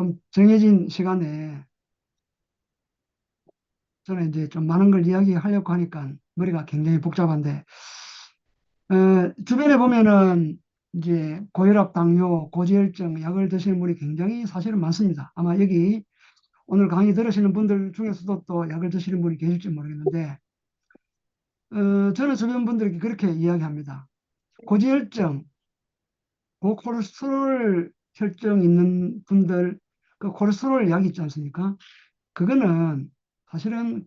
좀 정해진 시간에 저는 이제 좀 많은 걸 이야기하려고 하니까 머리가 굉장히 복잡한데, 주변에 보면은 이제 고혈압, 당뇨, 고지혈증 약을 드시는 분이 굉장히 사실은 많습니다. 아마 여기 오늘 강의 들으시는 분들 중에서도 또 약을 드시는 분이 계실지 모르겠는데, 저는 주변 분들에게 그렇게 이야기합니다. 고지혈증, 고콜레스테롤 혈증 있는 분들, 그 콜레스테롤 약이 있지 않습니까? 그거는 사실은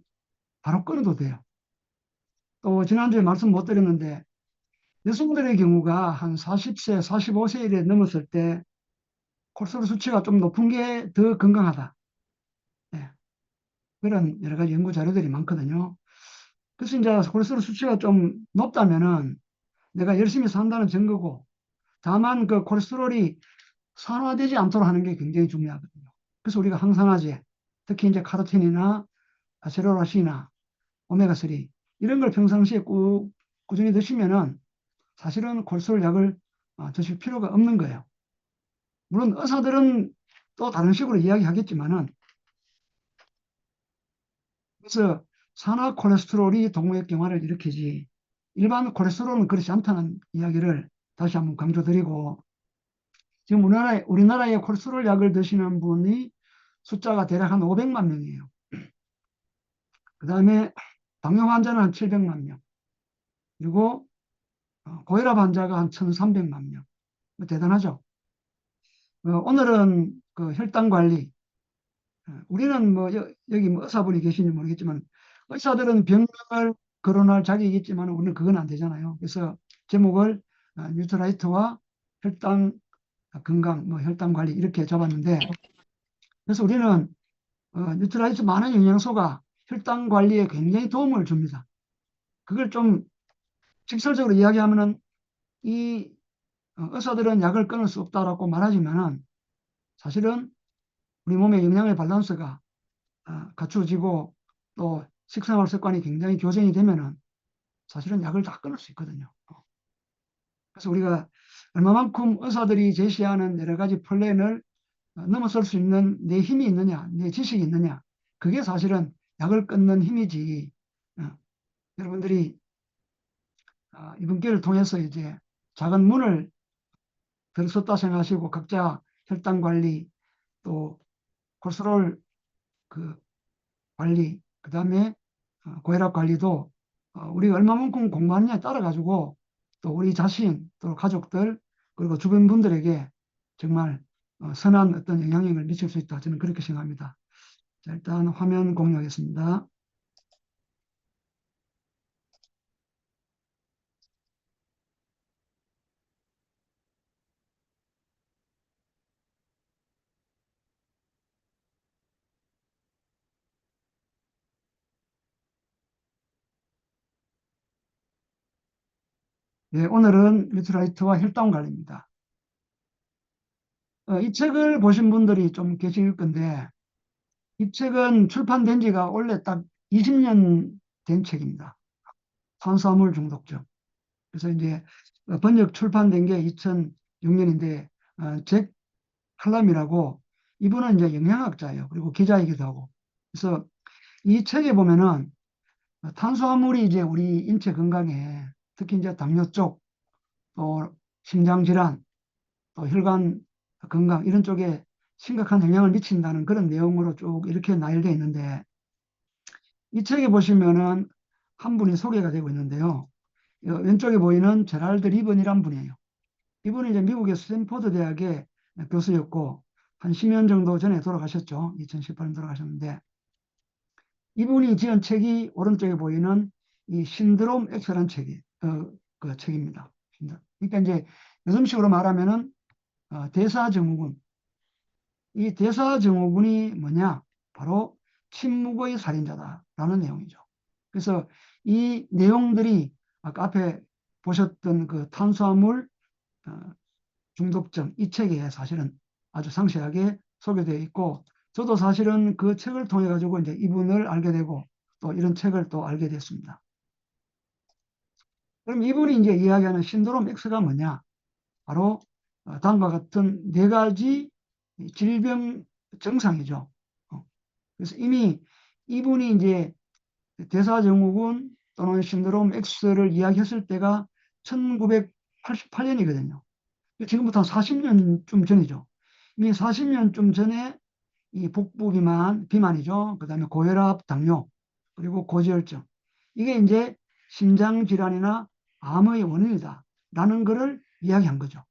바로 끊어도 돼요. 또 지난주에 말씀 못 드렸는데 여성들의 경우가 한 40세, 45세에 넘었을 때 콜레스테롤 수치가 좀 높은 게 더 건강하다. 예, 그런 여러 가지 연구 자료들이 많거든요. 그래서 이제 콜레스테롤 수치가 좀 높다면은 내가 열심히 산다는 증거고, 다만 그 콜레스테롤이 산화되지 않도록 하는 게 굉장히 중요하거든요. 그래서 우리가 항산화제, 특히 이제 카로틴이나 아세로라시나 오메가3 이런 걸 평상시에 꾸준히 드시면은 사실은 콜레스테롤 약을 드실 필요가 없는 거예요. 물론 의사들은 또 다른 식으로 이야기하겠지만은, 그래서 산화 콜레스테롤이 동맥경화를 일으키지 일반 콜레스테롤은 그렇지 않다는 이야기를 다시 한번 강조드리고, 지금 우리나라에 콜레스테롤 약을 드시는 분이 숫자가 대략 한 500만 명이에요. 그 다음에 당뇨 환자는 한 700만 명, 그리고 고혈압 환자가 한 1,300만 명. 뭐 대단하죠. 오늘은 그 혈당 관리, 우리는 뭐 여기 뭐 의사분이 계신지 모르겠지만 의사들은 병명을 거론할 자격이 있지만 우리는 그건 안 되잖아요. 그래서 제목을 뉴트라이트와 혈당 건강, 뭐 혈당 관리 이렇게 잡았는데, 그래서 우리는 뉴트라이트 많은 영양소가 혈당 관리에 굉장히 도움을 줍니다. 그걸 좀 직설적으로 이야기하면은 이 의사들은 약을 끊을 수 없다라고 말하지만은 사실은 우리 몸의 영양의 밸런스가 갖추어지고 또 식생활 습관이 굉장히 교정이 되면은 사실은 약을 다 끊을 수 있거든요. 그래서 우리가 얼마만큼 의사들이 제시하는 여러 가지 플랜을 넘어설 수 있는 내 힘이 있느냐, 내 지식이 있느냐, 그게 사실은 약을 끊는 힘이지. 어, 여러분들이 이번 기회를 통해서 이제 작은 문을 들었다 생각하시고 각자 혈당 관리, 또 콜레스테롤 그 관리, 그 다음에 고혈압 관리도 우리가 얼마만큼 공부하느냐에 따라 가지고 또 우리 자신, 또 가족들, 그리고 주변 분들에게 정말 선한 어떤 영향력을 미칠 수 있다. 저는 그렇게 생각합니다. 자, 일단 화면 공유하겠습니다. 예, 오늘은 뉴트라이트와 혈당 관리입니다. 이 책을 보신 분들이 좀 계실 건데, 이 책은 출판된 지가 원래 딱 20년 된 책입니다. 탄수화물 중독증. 그래서 이제 번역 출판된 게 2006년인데, 잭 칼럼이라고, 이분은 이제 영양학자예요. 그리고 기자이기도 하고. 그래서 이 책에 보면은 탄수화물이 이제 우리 인체 건강에, 특히 이제 당뇨 쪽, 또 심장 질환, 또 혈관 건강 이런 쪽에 심각한 영향을 미친다는 그런 내용으로 쭉 이렇게 나열되어 있는데, 이 책에 보시면은 한 분이 소개가 되고 있는데요. 왼쪽에 보이는 제랄드 리번이란 분이에요. 이분은 이제 미국의 스탠포드 대학의 교수였고 한 10년 정도 전에 돌아가셨죠. 2018년 돌아가셨는데, 이분이 지은 책이 오른쪽에 보이는 이 신드롬 X라는 그 책입니다. 그러니까 이제 요즘식으로 말하면은 대사증후군. 이 대사증후군이 뭐냐? 바로 침묵의 살인자다라는 내용이죠. 그래서 이 내용들이 아까 앞에 보셨던 그 탄수화물 어, 중독증 이 책에 사실은 아주 상세하게 소개되어 있고, 저도 사실은 그 책을 통해 가지고 이제 이분을 알게 되고 또 이런 책을 또 알게 됐습니다. 그럼 이분이 이제 이야기하는 신드롬 X가 뭐냐? 바로 다음과 같은 네 가지 질병 정상이죠. 그래서 이미 이분이 이제 대사증후군 또는 신드롬 X를 이야기했을 때가 1988년이거든요. 지금부터 한 40년쯤 전이죠. 이미 40년쯤 전에 이 복부 비만이죠. 그 다음에 고혈압, 당뇨, 그리고 고지혈증. 이게 이제 심장 질환이나 암의 원인이다. 라는 것을 이야기한 거죠.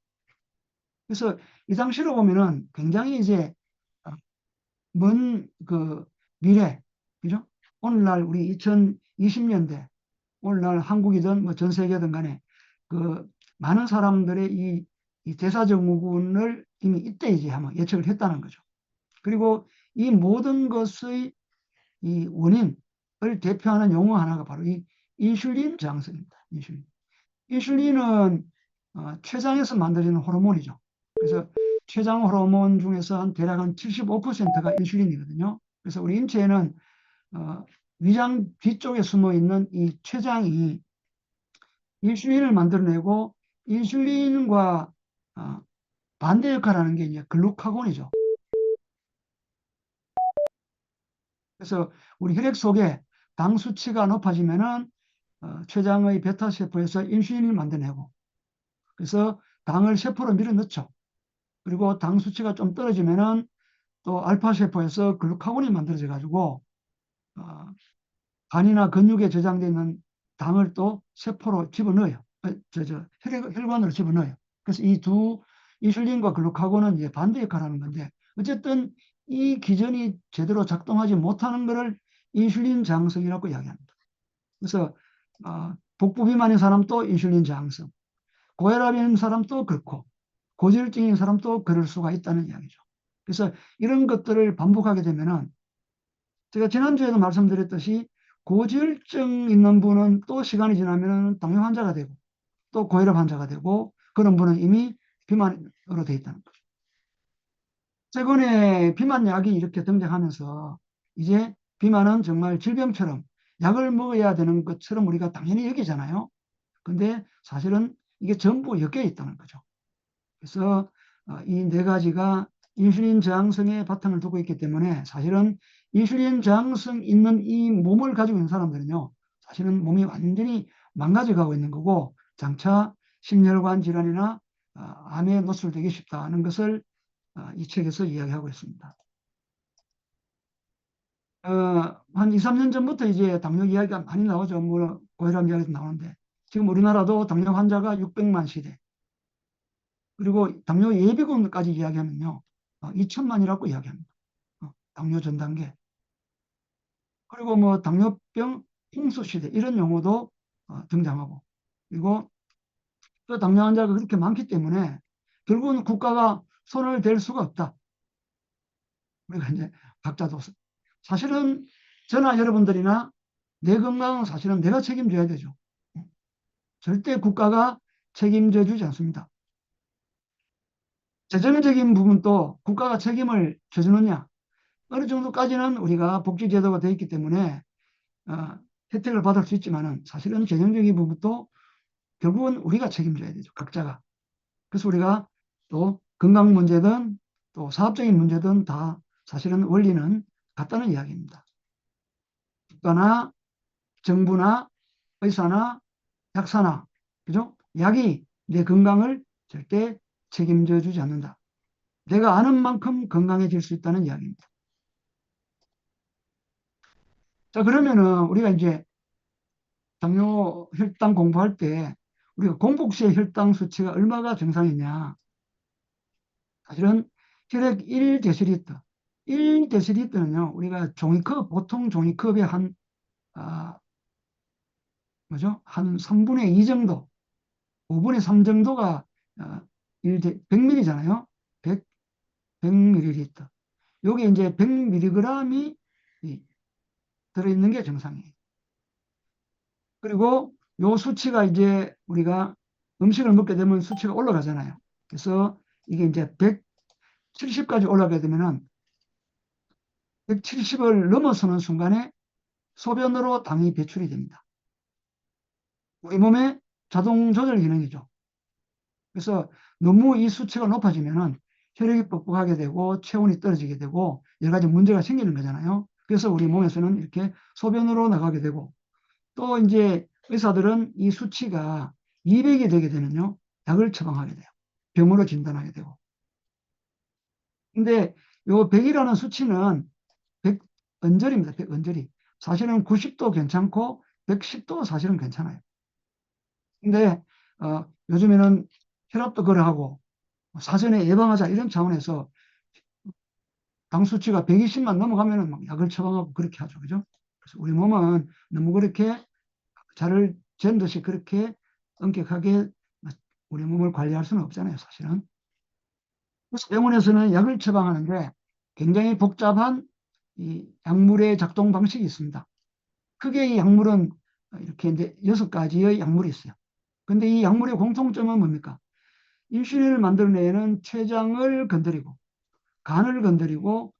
그래서 이 당시로 보면은 굉장히 이제 먼 그 미래, 그죠? 오늘날 우리 2020년대, 오늘날 한국이든 뭐 전 세계든 간에 그 많은 사람들의 이 대사증후군을 이미 이때 이제 한번 예측을 했다는 거죠. 그리고 이 모든 것의 이 원인을 대표하는 용어 하나가 바로 이 인슐린 저항성입니다. 인슐린은 췌장에서 만들어지는 호르몬이죠. 그래서 췌장 호르몬 중에서 대략 한 75%가 인슐린이거든요. 그래서 우리 인체에는 위장 뒤쪽에 숨어 있는 이 췌장이 인슐린을 만들어내고 인슐린과 반대 역할을 하는 게 이제 글루카곤이죠. 그래서 우리 혈액 속에 당 수치가 높아지면은 췌장의 베타 세포에서 인슐린을 만들어내고 그래서 당을 세포로 밀어넣죠. 그리고 당 수치가 좀 떨어지면은 또 알파 세포에서 글루카곤이 만들어져 가지고 어, 간이나 근육에 저장되어 있는 당을 또 세포로 집어넣어요. 혈관으로 집어넣어요. 그래서 이 두 인슐린과 글루카곤은 이제 반대 역할을 하는 건데 어쨌든 이 기전이 제대로 작동하지 못하는 것을 인슐린 저항성이라고 이야기합니다. 그래서 복부 비만인 사람도 인슐린 저항성, 고혈압인 사람도 그렇고 고지혈증인 사람도 그럴 수가 있다는 이야기죠. 그래서 이런 것들을 반복하게 되면은 제가 지난주에도 말씀드렸듯이 고지혈증 있는 분은 또 시간이 지나면 당뇨 환자가 되고 또 고혈압 환자가 되고 그런 분은 이미 비만으로 되어 있다는 거죠. 최근에 비만약이 이렇게 등장하면서 이제 비만은 정말 질병처럼 약을 먹어야 되는 것처럼 우리가 당연히 여기잖아요. 근데 사실은 이게 전부 엮여 있다는 거죠. 그래서 이 네 가지가 인슐린 저항성에 바탕을 두고 있기 때문에 사실은 인슐린 저항성 있는 이 몸을 가지고 있는 사람들은요, 사실은 몸이 완전히 망가져 가고 있는 거고, 장차 심혈관 질환이나 암에 노출되기 쉽다는 것을 이 책에서 이야기하고 있습니다. 한 2, 3년 전부터 이제 당뇨 이야기가 많이 나오죠. 뭐 고혈압 이야기도 나오는데 지금 우리나라도 당뇨 환자가 600만 시대 그리고 당뇨 예비군까지 이야기하면요 2천만이라고 이야기합니다. 당뇨 전 단계 그리고 뭐 당뇨병 홍수 시대 이런 용어도 등장하고 그리고 또 당뇨 환자가 그렇게 많기 때문에 결국은 국가가 손을 댈 수가 없다. 우리가 이제 각자도 사실은 저나 여러분들이나 내 건강은 사실은 내가 책임져야 되죠. 절대 국가가 책임져 주지 않습니다. 재정적인 부분도 국가가 책임을 져주느냐 어느 정도까지는 우리가 복지제도가 되어 있기 때문에 혜택을 받을 수 있지만은 사실은 재정적인 부분도 결국은 우리가 책임져야 되죠. 각자가. 그래서 우리가 또 건강 문제든 또 사업적인 문제든 다 사실은 원리는 같다는 이야기입니다. 국가나 정부나 의사나 약사나 그죠? 약이 내 건강을 절대 책임져 주지 않는다. 내가 아는 만큼 건강해질 수 있다는 이야기입니다. 자, 그러면은 우리가 이제 당뇨 혈당 공부할 때 우리가 공복 시의 혈당 수치가 얼마가 정상이냐? 사실은 혈액 1데시리터, 1데시리터는요, 우리가 종이컵, 보통 종이컵의 아, 뭐죠? 한 3분의 2 정도, 5분의 3 정도가 100ml잖아요. 100, 100ml. 여기 이제 100mg이 들어있는 게 정상이에요. 그리고 요 수치가 이제 우리가 음식을 먹게 되면 수치가 올라가잖아요. 그래서 이게 이제 170까지 올라가게 되면은 170을 넘어서는 순간에 소변으로 당이 배출이 됩니다. 우리 몸의 자동 조절 기능이죠. 그래서 너무 이 수치가 높아지면은 혈액이 뻑뻑하게 되고 체온이 떨어지게 되고 여러 가지 문제가 생기는 거잖아요. 그래서 우리 몸에서는 이렇게 소변으로 나가게 되고 또 이제 의사들은 이 수치가 200이 되게 되면요. 약을 처방하게 돼요. 병으로 진단하게 되고. 근데 요 100이라는 수치는 100 언저리입니다. 100 언저리. 사실은 90도 괜찮고 110도 사실은 괜찮아요. 근데 요즘에는 혈압도 거래하고 사전에 예방하자 이런 차원에서 당 수치가 120만 넘어가면은 막 약을 처방하고 그렇게 하죠. 그죠? 그래서 우리 몸은 너무 그렇게 잘을 잰 듯이 그렇게 엄격하게 우리 몸을 관리할 수는 없잖아요, 사실은. 그래서 병원에서는 약을 처방하는데 굉장히 복잡한 이 약물의 작동 방식이 있습니다. 크게 이 약물은 이렇게 이제 6가지의 약물이 있어요. 근데 이 약물의 공통점은 뭡니까? 인슐린을 만들어내는 췌장을 건드리고, 간을 건드리고,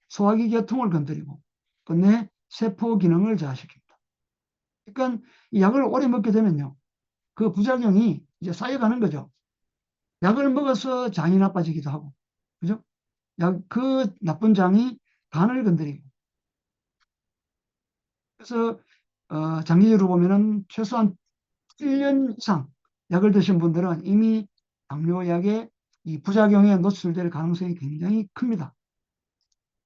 소화기 계통을 건드리고, 끝내 세포 기능을 저하시킵니다. 그러니까 이 약을 오래 먹게 되면요. 그 부작용이 이제 쌓여가는 거죠. 약을 먹어서 장이 나빠지기도 하고, 그죠? 그 나쁜 장이 간을 건드리고, 그래서 장기적으로 보면은 최소한 1년 이상 약을 드신 분들은 이미 당뇨약의 이 부작용에 노출될 가능성이 굉장히 큽니다.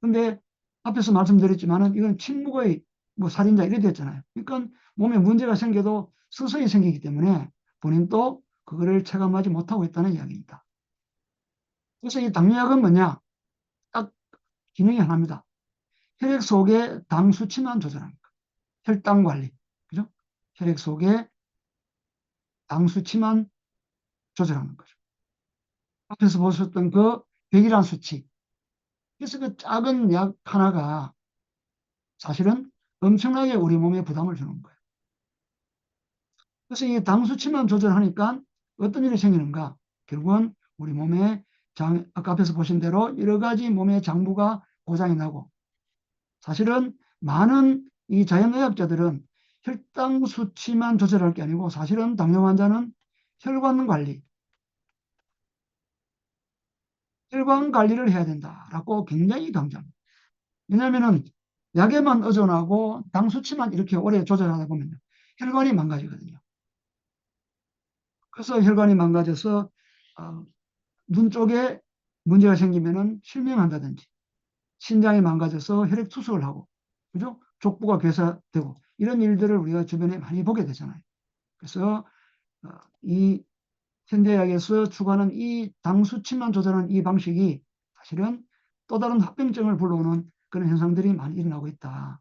근데 앞에서 말씀드렸지만은 이건 침묵의 뭐 살인자 이래 됐잖아요. 그러니까 몸에 문제가 생겨도 서서히 생기기 때문에 본인도 그거를 체감하지 못하고 있다는 이야기입니다. 그래서 이 당뇨약은 뭐냐? 딱 기능이 하나입니다. 혈액 속의 당 수치만 조절하는 거. 혈당 관리. 그죠? 혈액 속의 당 수치만 조절하는 거죠. 앞에서 보셨던 그 100이라는 수치. 그래서 그 작은 약 하나가 사실은 엄청나게 우리 몸에 부담을 주는 거예요. 그래서 이 당 수치만 조절하니까 어떤 일이 생기는가? 결국은 우리 몸에 아까 앞에서 보신 대로 여러 가지 몸의 장부가 고장이 나고 사실은 많은 이 자연의학자들은 혈당 수치만 조절할 게 아니고 사실은 당뇨 환자는 혈관 관리, 혈관 관리를 해야 된다라고 굉장히 강조합니다. 왜냐하면은 약에만 의존하고 당 수치만 이렇게 오래 조절하다 보면 혈관이 망가지거든요. 그래서 혈관이 망가져서 눈 쪽에 문제가 생기면은 실명한다든지 신장이 망가져서 혈액 투석을 하고 그죠? 족부가 괴사되고 이런 일들을 우리가 주변에 많이 보게 되잖아요. 그래서 이 현대약에서 추구하는 이 당 수치만 조절하는 이 방식이 사실은 또 다른 합병증을 불러오는 그런 현상들이 많이 일어나고 있다.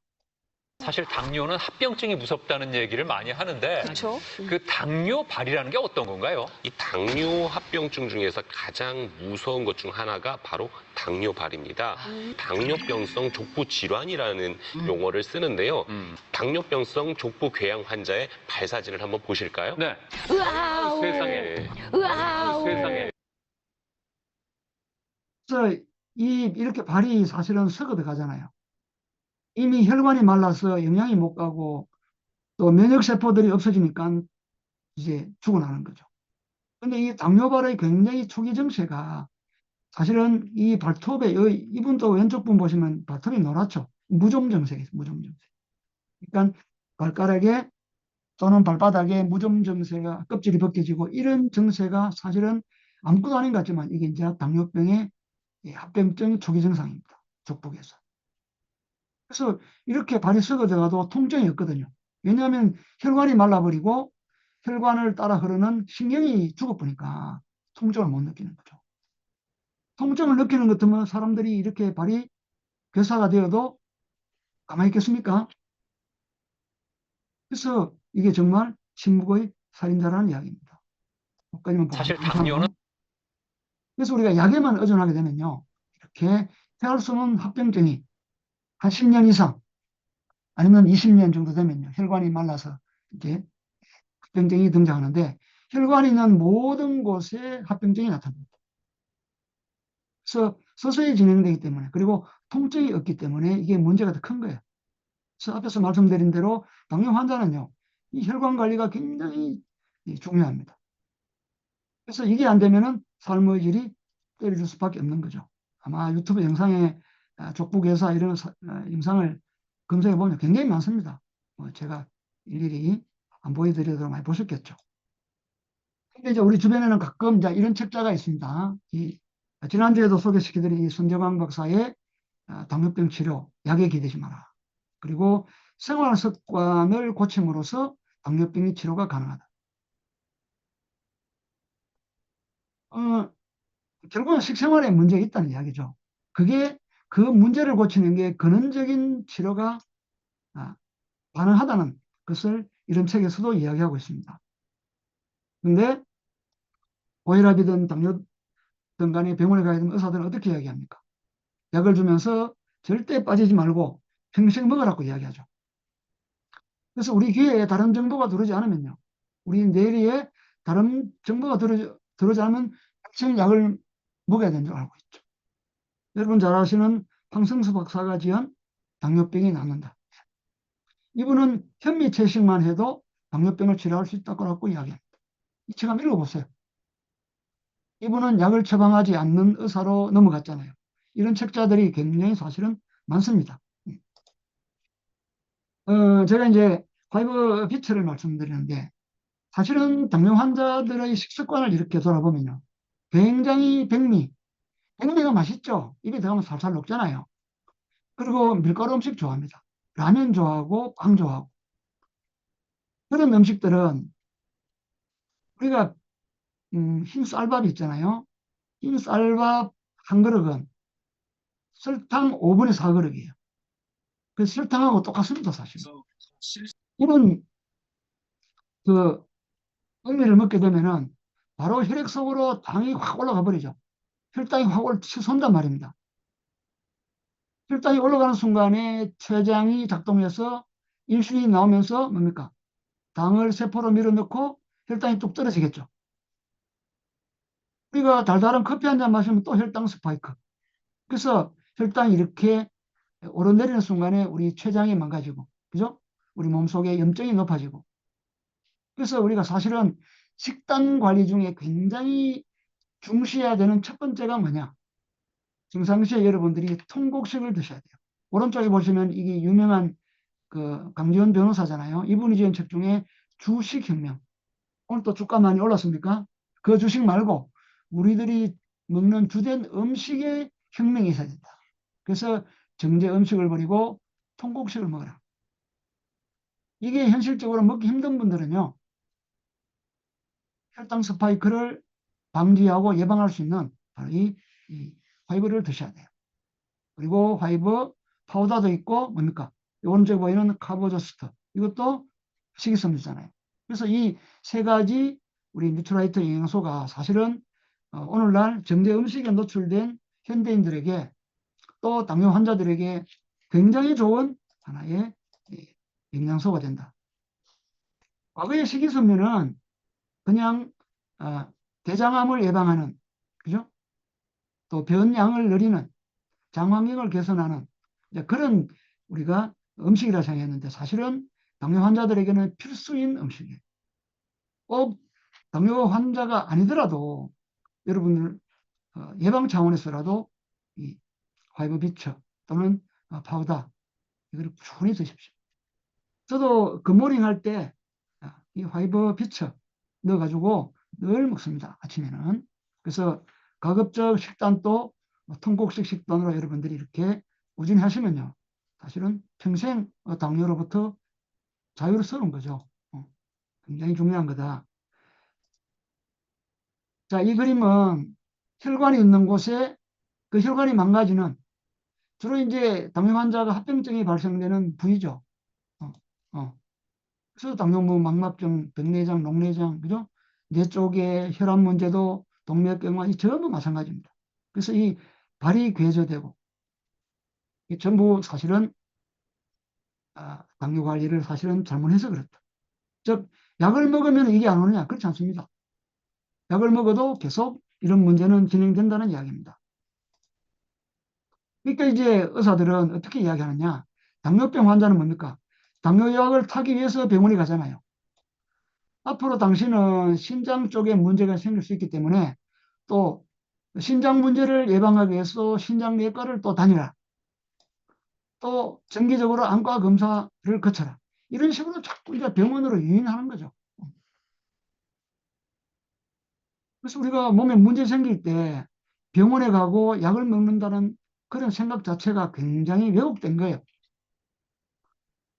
사실 당뇨는 합병증이 무섭다는 얘기를 많이 하는데 그렇죠. 그 당뇨발이라는 게 어떤 건가요? 이 당뇨 합병증 중에서 가장 무서운 것 중 하나가 바로 당뇨발입니다. 당뇨병성 족부 질환이라는 용어를 쓰는데요. 당뇨병성 족부 궤양 환자의 발 사진을 한번 보실까요? 네. 으아우. 세상에. 으아우. 세상에. 그래서 이렇게 발이 사실은 썩어도 가잖아요. 이미 혈관이 말라서 영양이 못 가고 또 면역세포들이 없어지니까 이제 죽어나는 거죠. 근데 이 당뇨발의 굉장히 초기 증세가 사실은 이 발톱에 이분도 왼쪽 분 보시면 발톱이 노랗죠. 무좀 증세예요. 무좀 증세. 그러니까 발가락에 또는 발바닥에 무좀 증세가 껍질이 벗겨지고 이런 증세가 사실은 아무것도 아닌 것 같지만 이게 이제 당뇨병의 합병증 초기 증상입니다. 족북에서. 그래서 이렇게 발이 썩어져가도 통증이 없거든요. 왜냐하면 혈관이 말라버리고 혈관을 따라 흐르는 신경이 죽어버리니까 통증을 못 느끼는 거죠. 통증을 느끼는 것 같으면 사람들이 이렇게 발이 괴사가 되어도 가만히 있겠습니까? 그래서 이게 정말 침묵의 살인자라는 이야기입니다. 여기까지만 사실 보고 당뇨는 그래서 우리가 약에만 의존하게 되면요. 이렇게 해할 수 없는 합병증이 한 10년 이상 아니면 20년 정도 되면요. 혈관이 말라서 이제 합병증이 등장하는데 혈관이 있는 모든 곳에 합병증이 나타납니다. 그래서 서서히 진행되기 때문에 그리고 통증이 없기 때문에 이게 문제가 더 큰 거예요. 그래서 앞에서 말씀드린 대로 당뇨 환자는요. 이 혈관 관리가 굉장히 중요합니다. 그래서 이게 안 되면은 삶의 질이 때려줄 수밖에 없는 거죠. 아마 유튜브 영상에 족부교사 이런 영상을 검색해 보면 굉장히 많습니다. 제가 일일이 안 보여드리도록 많이 보셨겠죠. 근데 이제 우리 주변에는 가끔 이제 이런 책자가 있습니다. 지난주에도 소개시켜드린 이 손재광 박사의 당뇨병 치료, 약에 기대지 마라. 그리고 생활 습관을 고침으로써 당뇨병의 치료가 가능하다. 결국은 식생활에 문제가 있다는 이야기죠. 그 문제를 고치는 게 근원적인 치료가 가능하다는 것을 이런 책에서도 이야기하고 있습니다. 근데 고혈압이든 당뇨든 간에 병원에 가야 되면 의사들은 어떻게 이야기합니까? 약을 주면서 절대 빠지지 말고 평생 먹으라고 이야기하죠. 그래서 우리 귀에 다른 정보가 들어오지 않으면요. 우리 뇌리에 다른 정보가 들어오지 않으면 평생 약을 먹어야 되는 줄 알고 있죠. 여러분 잘 아시는 황승수 박사가 지은 당뇨병이 낫는다. 이분은 현미채식만 해도 당뇨병을 치료할 수 있다고 이야기합니다. 이 책 한번 읽어보세요. 이분은 약을 처방하지 않는 의사로 넘어갔잖아요. 이런 책자들이 굉장히 사실은 많습니다. 제가 이제 파이브 비트를 말씀드리는데 사실은 당뇨 환자들의 식습관을 이렇게 돌아보면요. 굉장히 백미가 맛있죠. 입에 들어가면 살살 녹잖아요. 그리고 밀가루 음식 좋아합니다. 라면 좋아하고 빵 좋아하고. 그런 음식들은 우리가 흰 쌀밥 있잖아요. 흰 쌀밥 한 그릇은 설탕 5분의 4그릇이에요. 그 설탕하고 똑같습니다, 사실. 이런 그 음미를 먹게 되면은 바로 혈액 속으로 당이 확 올라가 버리죠. 혈당이 확 치솟는단 말입니다. 혈당이 올라가는 순간에 췌장이 작동해서 인슐린이 나오면서 뭡니까? 당을 세포로 밀어넣고 혈당이 뚝 떨어지겠죠. 우리가 달달한 커피 한 잔 마시면 또 혈당 스파이크. 그래서 혈당이 이렇게 오르내리는 순간에 우리 췌장이 망가지고, 그죠? 우리 몸속에 염증이 높아지고. 그래서 우리가 사실은 식단 관리 중에 굉장히 중시해야 되는 첫 번째가 뭐냐? 평상시에 여러분들이 통곡식을 드셔야 돼요. 오른쪽에 보시면 이게 유명한 그 강지원 변호사잖아요. 이분이 지은 책 중에 주식혁명. 오늘 또 주가 많이 올랐습니까? 그 주식 말고 우리들이 먹는 주된 음식의 혁명이 있어야 된다. 그래서 정제 음식을 버리고 통곡식을 먹어라. 이게 현실적으로 먹기 힘든 분들은요. 혈당 스파이크를 방지하고 예방할 수 있는 바로 이 화이브를 드셔야 돼요. 그리고 화이브 파우더도 있고 뭡니까? 오른쪽에 보이는 카보저스트. 이것도 식이섬유잖아요. 그래서 이 세 가지 우리 뉴트라이트 영양소가 사실은 오늘날 정제 음식에 노출된 현대인들에게 또 당뇨 환자들에게 굉장히 좋은 하나의 영양소가 된다. 과거의 식이섬유는 그냥 대장암을 예방하는, 그죠? 또 변양을 늘리는, 장환경을 개선하는 그런 우리가 음식이라 생각했는데 사실은 당뇨 환자들에게는 필수인 음식이에요. 꼭 당뇨 환자가 아니더라도 여러분들 예방 차원에서라도 이 화이브 비처 또는 파우더 이걸 꾸준히 드십시오. 저도 굿모닝 할 때 이 화이브 비처 넣어가지고 늘 먹습니다. 아침에는. 그래서 가급적 식단도 통곡식 식단으로 여러분들이 이렇게 꾸준히 하시면요. 사실은 평생 당뇨로부터 자유로운 거죠. 굉장히 중요한 거다. 자, 이 그림은 혈관이 있는 곳에 그 혈관이 망가지는 주로 이제 당뇨 환자가 합병증이 발생되는 부위죠. 어, 어. 그래서 당뇨, 망막증, 백내장, 녹내장, 그죠? 뇌 쪽에 혈압 문제도 동맥경화 이 전부 마찬가지입니다. 그래서 이 발이 괴조되고 이 전부 사실은 당뇨 관리를 사실은 잘못해서 그렇다. 즉 약을 먹으면 이게 안 오느냐? 그렇지 않습니다. 약을 먹어도 계속 이런 문제는 진행된다는 이야기입니다. 그러니까 이제 의사들은 어떻게 이야기하느냐? 당뇨병 환자는 뭡니까? 당뇨약을 타기 위해서 병원에 가잖아요. 앞으로 당신은 신장 쪽에 문제가 생길 수 있기 때문에 또 신장 문제를 예방하기 위해서 신장내과를 또 다니라. 또 정기적으로 안과 검사를 거쳐라. 이런 식으로 자꾸 이제 병원으로 유인하는 거죠. 그래서 우리가 몸에 문제 생길 때 병원에 가고 약을 먹는다는 그런 생각 자체가 굉장히 왜곡된 거예요.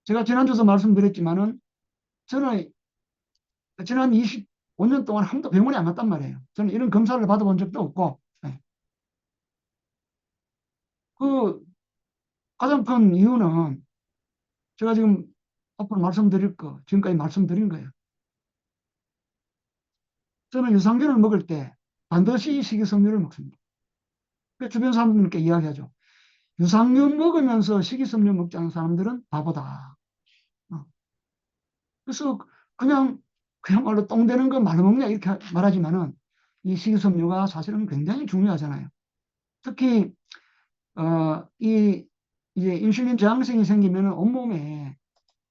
제가 지난주도 말씀드렸지만은 저는 지난 25년 동안 한 번도 병원에 안 갔단 말이에요. 저는 이런 검사를 받아본 적도 없고. 네. 그 가장 큰 이유는 제가 지금 앞으로 말씀드릴 거, 지금까지 말씀드린 거예요. 저는 유산균을 먹을 때 반드시 식이섬유를 먹습니다. 그 주변 사람들께 이야기하죠. 유산균 먹으면서 식이섬유 먹지 않은 사람들은 바보다. 그래서 그야말로 똥 되는 거 말로 먹냐 이렇게 말하지만은 이 식이섬유가 사실은 굉장히 중요하잖아요. 특히 이 이제 인슐린 저항성이 생기면 온몸에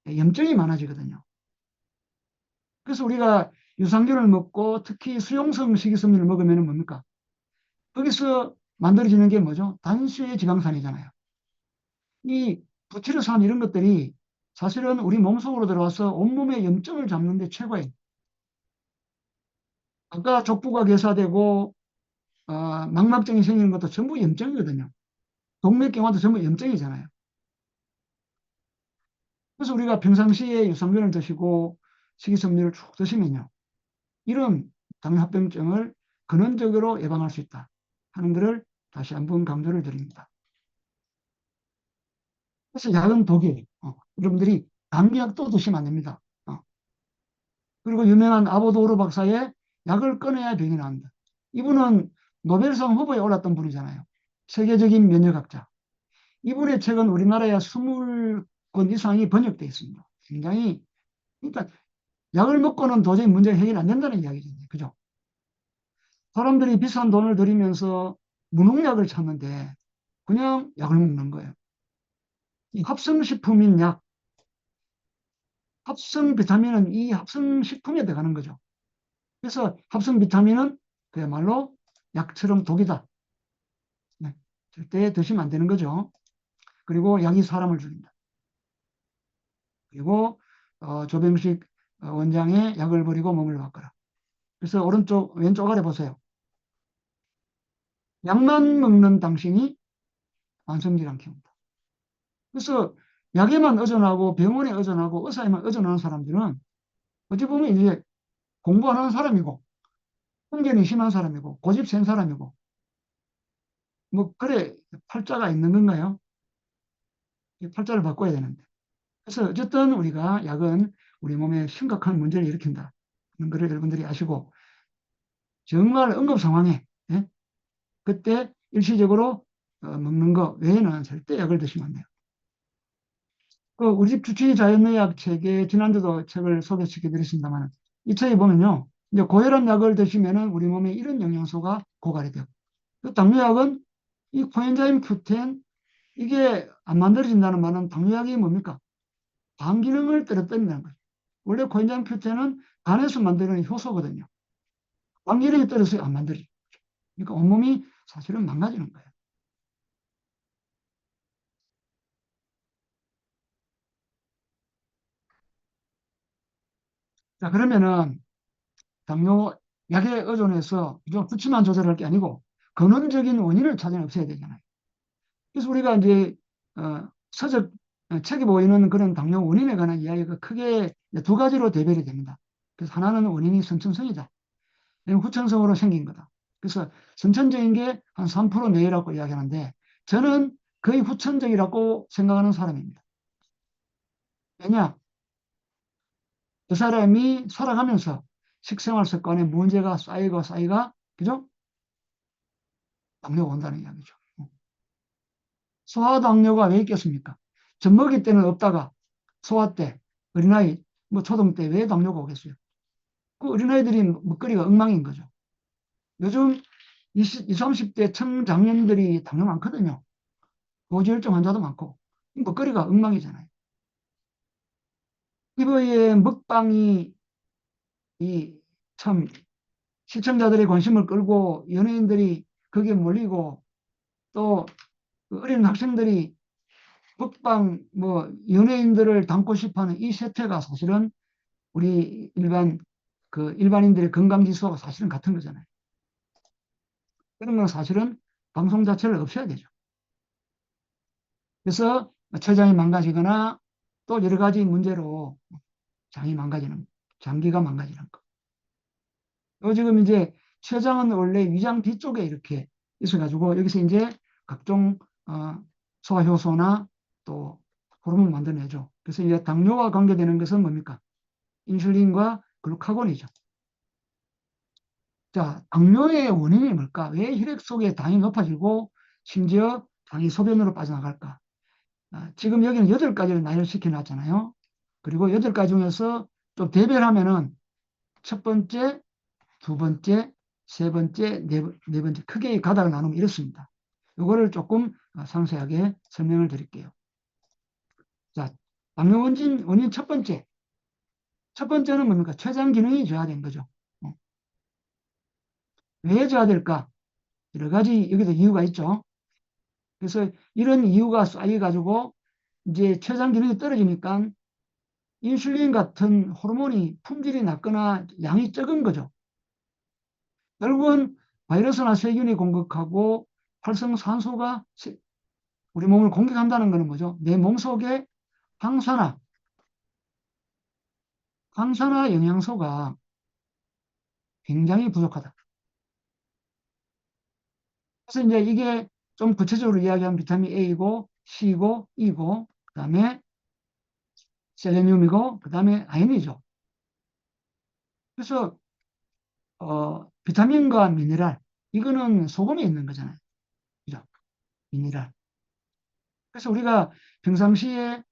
염증이 많아지거든요. 그래서 우리가 유산균을 먹고 특히 수용성 식이섬유를 먹으면 뭡니까? 거기서 만들어지는 게 뭐죠? 단수의 지방산이잖아요. 이 부티르산 이런 것들이 사실은 우리 몸속으로 들어와서 온몸의 염증을 잡는 데 최고예요. 아까 족부가 괴사되고 망막증이 생기는 것도 전부 염증이거든요. 동맥경화도 전부 염증이잖아요. 그래서 우리가 평상시에 유산균을 드시고 식이섬유를 쭉 드시면요. 이런 당뇨합병증을 근원적으로 예방할 수 있다 하는 것을 다시 한번 강조를 드립니다. 그래서 약은 독이에요. 여러분들이 감기약도 드시면 안 됩니다. 그리고 유명한 아보도르 박사의 약을 끊어야 병이 나온다. 이분은 노벨상 후보에 올랐던 분이잖아요. 세계적인 면역학자. 이분의 책은 우리나라에 20권 이상이 번역되어 있습니다. 굉장히, 그러니까 약을 먹고는 도저히 문제가 해결 안 된다는 이야기죠. 그죠? 사람들이 비싼 돈을 들이면서 무농약을 찾는데 그냥 약을 먹는 거예요. 이 합성식품인 약, 합성 비타민은 이 합성식품에 들어가는 거죠. 그래서 합성 비타민은 그야말로 약처럼 독이다. 네, 절대 드시면 안 되는 거죠. 그리고 약이 사람을 죽인다. 그리고 조병식 원장의 약을 버리고 몸을 바꿔라. 그래서 왼쪽 아래 보세요. 약만 먹는 당신이 만성질환 키운다. 그래서 약에만 의존하고 병원에 의존하고 의사에만 의존하는 사람들은 어찌 보면 이제 공부 안 하는 사람이고 편견이 심한 사람이고 고집 센 사람이고 뭐 그래 팔자가 있는 건가요? 이 팔자를 바꿔야 되는데. 그래서 어쨌든 우리가 약은 우리 몸에 심각한 문제를 일으킨다 하는 것을 여러분들이 아시고 정말 응급 상황에 예? 그때 일시적으로 먹는 거 외에는 절대 약을 드시면 안 돼요. 우리 집 주치의 자연의학 책에 지난주도 책을 소개시켜 드렸습니다만 이 책에 보면요. 이제 고혈압 약을 드시면은 우리 몸에 이런 영양소가 고갈이 돼요. 당뇨약은 이 코엔자임 Q10 이게 안 만들어진다는 말은 당뇨약이 뭡니까? 간 기능을 떨어뜨린다는 거죠. 원래 코엔자임 Q10은 간에서 만드는 효소거든요. 간 기능이 떨어져서 안 만들어요. 그러니까 온몸이 사실은 망가지는 거예요. 자, 그러면은 당뇨 약에 의존해서 좀 수치만 조절할 게 아니고 근원적인 원인을 찾아 없애야 되잖아요. 그래서 우리가 이제 서적 책에 보이는 그런 당뇨 원인에 관한 이야기가 크게 두 가지로 대별이 됩니다. 그래서 하나는 원인이 선천성이다. 후천성으로 생긴 거다. 그래서 선천적인 게 한 3% 내외라고 이야기하는데 저는 거의 후천적이라고 생각하는 사람입니다. 왜냐? 그 사람이 살아가면서 식생활 습관에 문제가 쌓이고 쌓이가 그죠? 당뇨가 온다는 이야기죠. 소아당뇨가 왜 있겠습니까? 젖먹이 때는 없다가 소아 때, 어린아이, 뭐 초등 때 왜 당뇨가 오겠어요? 그 어린아이들이 먹거리가 엉망인 거죠. 요즘 20, 30대 청장년들이 당뇨 많거든요. 고지혈증 환자도 많고 먹거리가 엉망이잖아요. 이거에 먹방이 이 참 시청자들의 관심을 끌고 연예인들이 거기에 몰리고 또 그 어린 학생들이 먹방 뭐 연예인들을 닮고 싶어하는 이 세태가 사실은 우리 일반인들의 건강 지수하고 사실은 같은 거잖아요. 그런 건 사실은 방송 자체를 없애야 되죠. 그래서 췌장이 망가지거나 또 여러 가지 문제로 장기가 망가지는 거. 요 지금 이제 췌장은 원래 위장 뒤쪽에 이렇게 있어가지고 여기서 이제 각종 소화효소나 또 호르몬을 만들어내죠. 그래서 이제 당뇨와 관계되는 것은 뭡니까? 인슐린과 글루카곤이죠. 자, 당뇨의 원인이 뭘까? 왜 혈액 속에 당이 높아지고 심지어 당이 소변으로 빠져나갈까? 지금 여기는 8가지를 나열시켜 놨잖아요. 그리고 8가지 중에서 좀 대별하면은 첫 번째, 두 번째, 세 번째, 네 번째 크게 가닥을 나누면 이렇습니다. 이거를 조금 상세하게 설명을 드릴게요. 자, 당뇨 원인 첫 번째. 첫 번째는 뭡니까? 췌장 기능이 저하된 거죠. 왜 저하될까? 여러 가지 여기도 이유가 있죠. 그래서 이런 이유가 쌓여가지고 이제 췌장 기능이 떨어지니까 인슐린 같은 호르몬이 품질이 낮거나 양이 적은 거죠. 결국은 바이러스나 세균이 공격하고 활성산소가 우리 몸을 공격한다는 것은 뭐죠? 내 몸속에 항산화 영양소가 굉장히 부족하다. 그래서 이제 이게 좀 구체적으로 이야기하면 비타민 A고 C고 E고 그다음에 셀레늄이고 그다음에 아연이죠. 그래서 비타민과 미네랄 이거는 소금에 있는 거잖아요. 그죠? 미네랄. 그래서 우리가 평상시에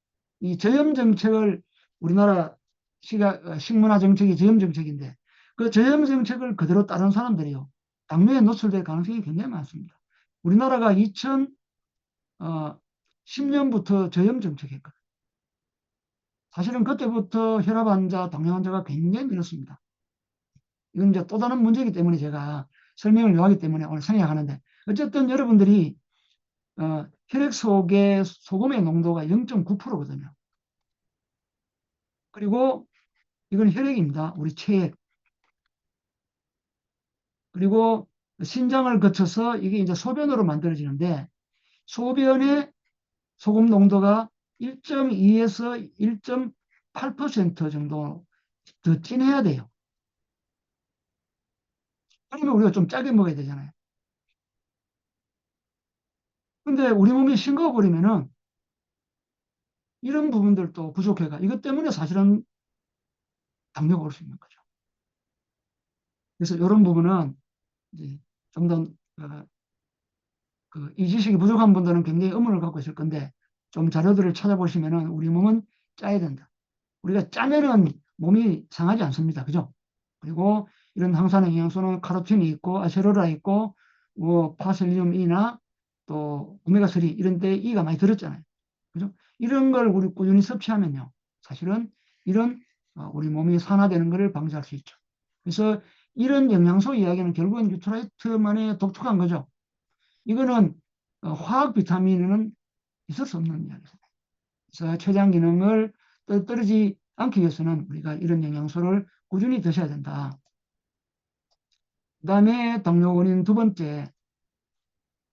이 저염 정책을 우리나라 식문화 정책이 저염 정책인데 그 저염 정책을 그대로 따른 사람들이요. 당뇨에 노출될 가능성이 굉장히 많습니다. 우리나라가 2010년부터 저염 정책했거든요. 사실은 그때부터 혈압 환자, 당뇨 환자가 굉장히 늘었습니다. 이건 이제 또 다른 문제이기 때문에 제가 설명을 요하기 때문에 오늘 생략하는데 어쨌든 여러분들이 혈액 속의 소금의 농도가 0.9%거든요. 그리고 이건 혈액입니다. 우리 체액. 그리고 신장을 거쳐서 이게 이제 소변으로 만들어지는데 소변의 소금 농도가 1.2에서 1.8% 정도 더 진해야 돼요. 그러면 우리가 좀 짜게 먹어야 되잖아요. 근데 우리 몸이 싱거워버리면은 이런 부분들도 부족해가 이것 때문에 사실은 당뇨가 올 수 있는 거죠. 그래서 이런 부분은 이제 좀 더 이 지식이 부족한 분들은 굉장히 의문을 갖고 있을 건데 좀 자료들을 찾아보시면은 우리 몸은 짜야 된다. 우리가 짜면은 몸이 상하지 않습니다. 그죠? 그리고 이런 항산 영양소는 카로틴이 있고 아세로라 있고 뭐 파셀리움 E나 또 오메가3 이런 데 E가 많이 들었잖아요. 그죠? 이런 걸 우리 꾸준히 섭취하면요. 사실은 이런 우리 몸이 산화되는 것을 방지할 수 있죠. 그래서 이런 영양소 이야기는 결국은 뉴트라이트만의 독특한 거죠. 이거는 화학 비타민은 있을 수 없는 이야기입니다. 그래서 췌장 기능을 떨어지지 않기 위해서는 우리가 이런 영양소를 꾸준히 드셔야 된다. 그 다음에 당뇨 원인 두 번째.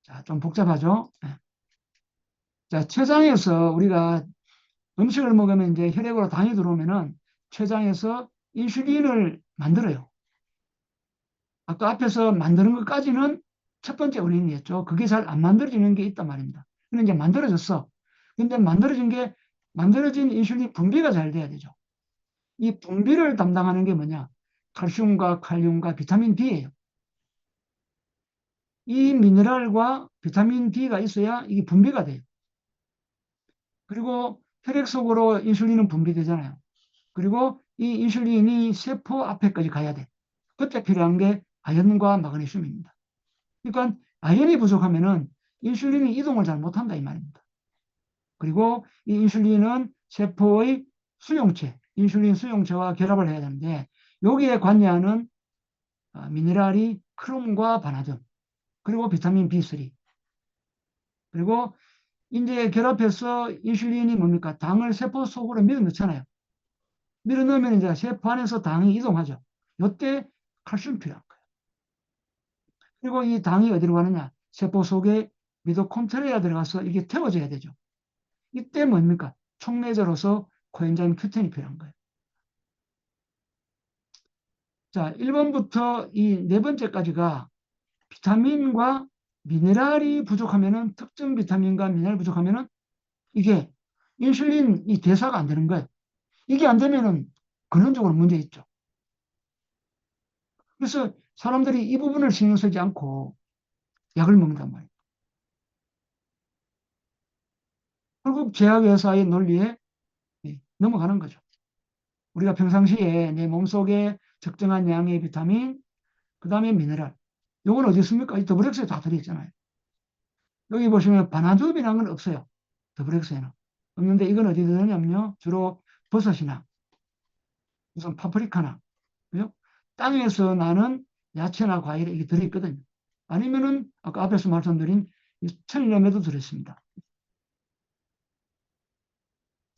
자, 좀 복잡하죠? 네. 자, 췌장에서 우리가 음식을 먹으면 이제 혈액으로 당이 들어오면은 췌장에서 인슐린을 만들어요. 아까 앞에서 만드는 것까지는 첫 번째 원인이었죠. 그게 잘 안 만들어지는 게 있단 말입니다. 근데 이제 만들어졌어. 근데 만들어진 인슐린 분비가 잘 돼야 되죠. 이 분비를 담당하는 게 뭐냐? 칼슘과 칼륨과 비타민 B예요. 이 미네랄과 비타민 B가 있어야 이게 분비가 돼요. 그리고 혈액 속으로 인슐린은 분비되잖아요. 그리고 이 인슐린이 세포 앞에까지 가야 돼. 그때 필요한 게 아연과 마그네슘입니다. 그러니까 아연이 부족하면은 인슐린이 이동을 잘 못한다 이 말입니다. 그리고 이 인슐린은 세포의 수용체, 인슐린 수용체와 결합을 해야 되는데 여기에 관여하는 미네랄이 크롬과 바나듐. 그리고 비타민 B3. 그리고 이제 결합해서 인슐린이 뭡니까? 당을 세포 속으로 밀어넣잖아요. 밀어넣으면 이제 세포 안에서 당이 이동하죠. 이때 칼슘이 필요한 거예요. 그리고 이 당이 어디로 가느냐? 세포 속에 미토콘드리아에 들어가서 이게 태워져야 되죠. 이때 뭡니까? 촉매제로서 코엔자임 Q10이 필요한 거예요. 자, 1번부터 이 네 번째까지가 비타민과 미네랄이 부족하면은, 특정 비타민과 미네랄이 부족하면은 이게 인슐린 이 대사가 안 되는 거예요. 이게 안 되면은 근원적으로 문제 있죠. 그래서 사람들이 이 부분을 신경 쓰지 않고 약을 먹는단 말이에요. 결국 제약회사의 논리에 넘어가는 거죠. 우리가 평상시에 내 몸속에 적정한 양의 비타민, 그 다음에 미네랄. 요건 어디 있습니까? 이 더블엑스에 다 들어있잖아요. 여기 보시면 바나듐이라는 건 없어요. 더블엑스에는. 없는데 이건 어디 들어있냐면요. 주로 버섯이나 무슨 파프리카나, 그죠? 땅에서 나는 야채나 과일에 이게 들어있거든요. 아니면은 아까 앞에서 말씀드린 천일염에도 들어있습니다.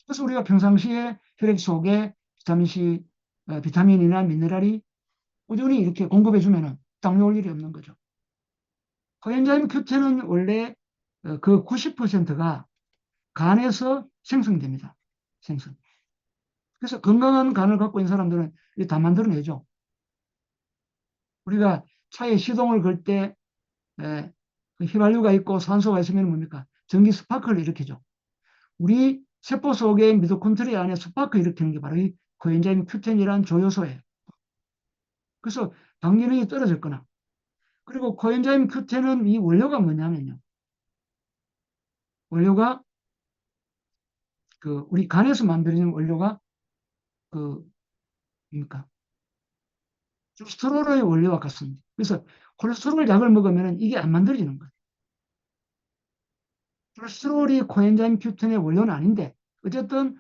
그래서 우리가 평상시에 혈액 속에 비타민C, 비타민이나 미네랄이 꾸준히 이렇게 공급해주면은 당뇨 올 일이 없는 거죠. 코엔자임 Q10은 원래 그 90%가 간에서 생성됩니다. 생성. 그래서 건강한 간을 갖고 있는 사람들은 이게 다 만들어내죠. 우리가 차에 시동을 걸 때 휘발유가 있고 산소가 있으면 뭡니까? 전기 스파크를 일으키죠. 우리 세포 속에 미토콘드리아 안에 스파크 일으키는 게 바로 이 코엔자임 Q10이라는 조효소예요. 그래서 당 기능이 떨어졌거나, 그리고 코엔자임 Q10은 이 원료가 뭐냐면요. 원료가 그 우리 간에서 만들어지는 원료가 그 뭡니까? 콜레스테롤의 원료와 같습니다. 그래서 콜레스테롤 약을 먹으면 이게 안 만들어지는 거예요. 콜레스테롤이 코엔자임 Q10의 원료는 아닌데 어쨌든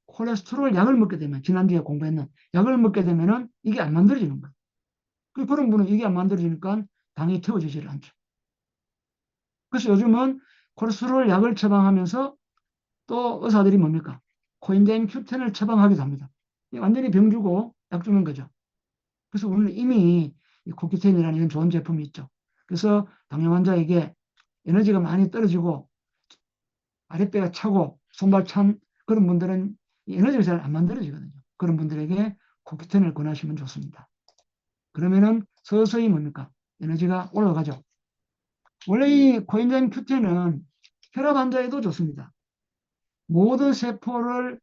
콜레스테롤 약을 먹게 되면, 지난주에 공부했는 약을 먹게 되면은 이게 안 만들어지는 거예요. 그런 분은 이게 안 만들어지니까 당이 태워지질 않죠. 그래서 요즘은 콜레스테롤 약을 처방하면서 또 의사들이 뭡니까? 코엔자임 Q10을 처방하기도 합니다. 완전히 병주고 약 주는 거죠. 그래서 우리는 이미 이 코큐텐이라는 이런 좋은 제품이 있죠. 그래서 당뇨 환자에게 에너지가 많이 떨어지고 아랫배가 차고 손발 찬 그런 분들은 이 에너지가 잘 안 만들어지거든요. 그런 분들에게 코큐텐을 권하시면 좋습니다. 그러면은 서서히 뭡니까? 에너지가 올라가죠. 원래 이 코엔자임 Q10은 혈압 환자에도 좋습니다. 모든 세포를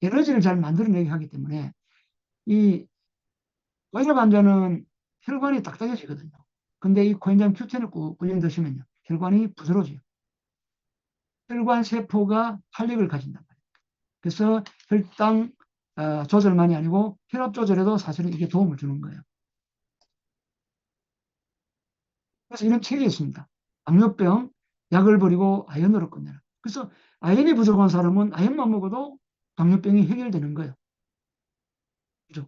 에너지를 잘 만들어내게 하기 때문에 이 혈압 환자는 혈관이 딱딱해지거든요. 근데 이 코엔자임 Q10을 꾸준히 드시면요. 혈관이 부스러져요. 혈관 세포가 활력을 가진단 말이에요. 그래서 혈당 조절만이 아니고 혈압 조절에도 사실은 이게 도움을 주는 거예요. 그래서 이런 책이 있습니다. 당뇨병, 약을 버리고 아연으로 끝내라. 그래서 아연이 부족한 사람은 아연만 먹어도 당뇨병이 해결되는 거예요. 그죠?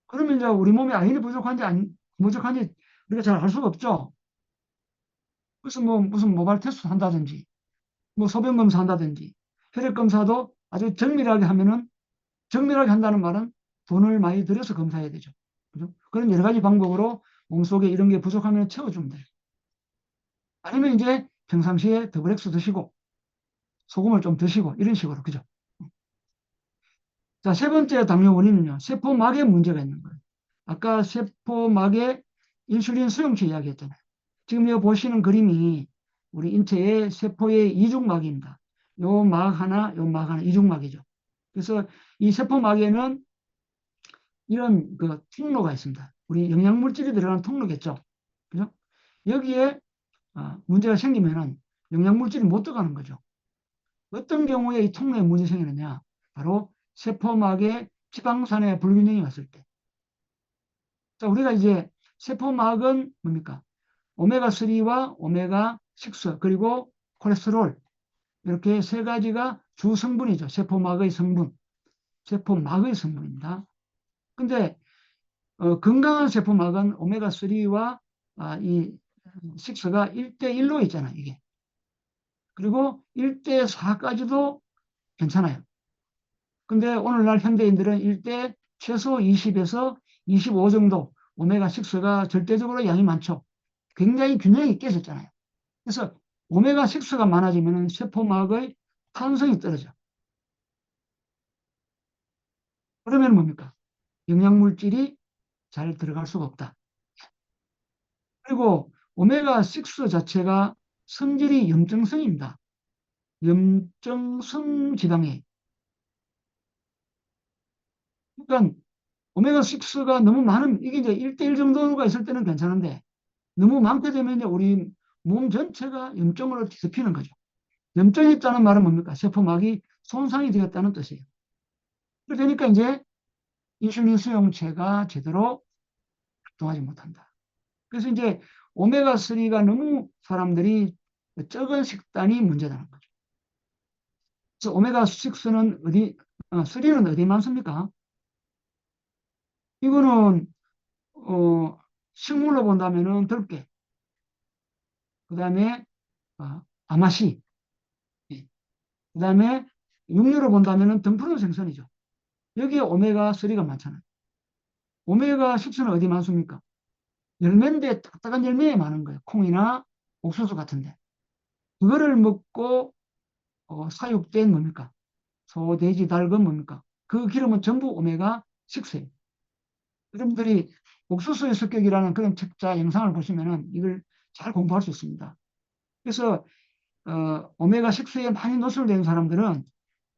그러면 이제 우리 몸에 아연이 부족한지 안 부족한지 우리가 잘 알 수가 없죠. 그래서 뭐 무슨 모발 테스트 한다든지, 뭐 소변 검사한다든지, 혈액 검사도 아주 정밀하게 하면은, 정밀하게 한다는 말은 돈을 많이 들여서 검사해야 되죠. 그죠? 그런 여러 가지 방법으로 몸속에 이런 게 부족하면 채워주면 돼요. 아니면 이제 평상시에 더블엑스 드시고 소금을 좀 드시고 이런 식으로. 그죠? 자, 세 번째 당뇨 원인은요. 세포막에 문제가 있는 거예요. 아까 세포막에 인슐린 수용체 이야기했잖아요. 지금 여기 보시는 그림이 우리 인체의 세포의 이중막입니다. 요 막 하나, 요 막 하나, 이중막이죠. 그래서 이 세포막에는 이런 그 통로가 있습니다. 우리 영양물질이 들어가는 통로겠죠. 그죠? 여기에 문제가 생기면은 영양물질이 못 들어가는 거죠. 어떤 경우에 이 통로에 문제 생기느냐? 바로 세포막에 지방산의 불균형이 왔을 때. 자, 우리가 이제 세포막은 뭡니까? 오메가3와 오메가6 그리고 콜레스테롤 이렇게 세 가지가 주 성분이죠. 세포막의 성분, 세포막의 성분입니다. 근데 건강한 세포막은 오메가3와 이 식스가 1대1로 있잖아요, 이게. 그리고 1대4까지도 괜찮아요. 근데 오늘날 현대인들은 1대 최소 20에서 25 정도 오메가6가 절대적으로 양이 많죠. 굉장히 균형이 깨졌잖아요. 그래서 오메가6가 많아지면 세포막의 탄성이 떨어져. 그러면 뭡니까? 영양물질이 잘 들어갈 수가 없다. 그리고 오메가6 자체가 성질이 염증성입니다. 염증성 지방이에요. 그러니까 오메가6가 너무 많은, 이게 이제 1대1 정도가 있을 때는 괜찮은데 너무 많게 되면 이제 우리 몸 전체가 염증으로 뒤덮이는 거죠. 염증이 있다는 말은 뭡니까? 세포막이 손상이 되었다는 뜻이에요. 그러니까 이제 인슐린 수용체가 제대로 작동하지 못한다. 그래서 이제 오메가3가 너무 사람들이 적은 식단이 문제라는 거죠. 그래서 오메가6는3는 어디 많습니까? 이거는, 식물로 본다면은 들깨, 그 다음에, 아마씨, 그 다음에 육류로 본다면은 등푸른 생선이죠. 여기에 오메가3가 많잖아요. 오메가6는 어디 많습니까? 열매인데 딱딱한 열매에 많은 거예요. 콩이나 옥수수 같은데. 그거를 먹고 사육된 뭡니까? 소, 돼지, 닭은 뭡니까? 그 기름은 전부 오메가6예요. 여러분들이 옥수수의 습격이라는 그런 책자 영상을 보시면은 이걸 잘 공부할 수 있습니다. 그래서 오메가6에 많이 노출된 사람들은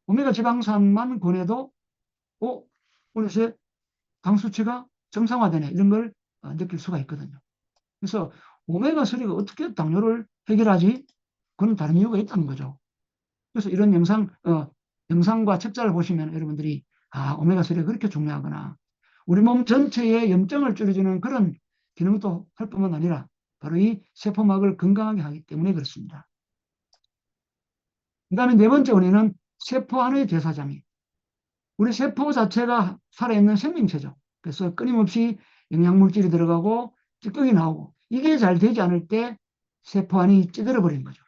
오메가 지방산만 권해도 어느새 당 수치가 정상화되네 이런 걸 느낄 수가 있거든요. 그래서 오메가3가 어떻게 당뇨를 해결하지? 그건 다른 이유가 있다는 거죠. 그래서 이런 영상과 책자를 보시면 여러분들이 오메가3가 그렇게 중요하구나. 우리 몸 전체에 염증을 줄여주는 그런 기능도 할 뿐만 아니라 바로 이 세포막을 건강하게 하기 때문에 그렇습니다. 그 다음에 네 번째 원인은 세포 안의 대사장애. 우리 세포 자체가 살아있는 생명체죠. 그래서 끊임없이 영양물질이 들어가고 찌꺼기 나오고 이게 잘 되지 않을 때 세포 안이 찌들어 버리는 거죠.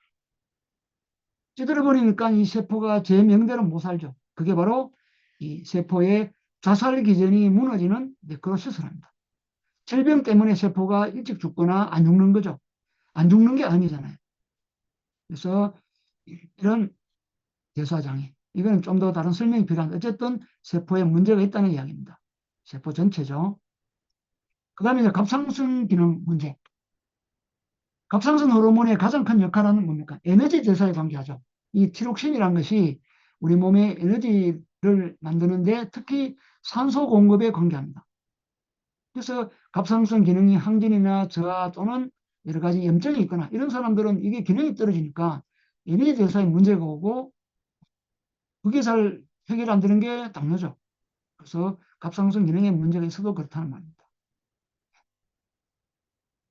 찌들어 버리니까 이 세포가 제 명대로 못 살죠. 그게 바로 이 세포의 자살 기전이 무너지는 네크로시스랍니다. 질병 때문에 세포가 일찍 죽거나 안 죽는 거죠. 안 죽는 게 아니잖아요. 그래서 이런 대사장애, 이거는 좀 더 다른 설명이 필요한데 어쨌든 세포에 문제가 있다는 이야기입니다. 세포 전체죠. 그 다음에 이제 갑상선 기능 문제. 갑상선 호르몬의 가장 큰 역할은 뭡니까? 에너지 대사에 관계하죠. 이 티록신이라는 것이 우리 몸의 에너지를 만드는데 특히 산소 공급에 관계합니다. 그래서 갑상선 기능이 항진이나 저하 또는 여러 가지 염증이 있거나 이런 사람들은 이게 기능이 떨어지니까 에너지 대사에 문제가 오고 그게 잘 해결 안 되는 게 당뇨죠. 그래서 갑상선 기능에 문제가 있어도 그렇다는 말입니다.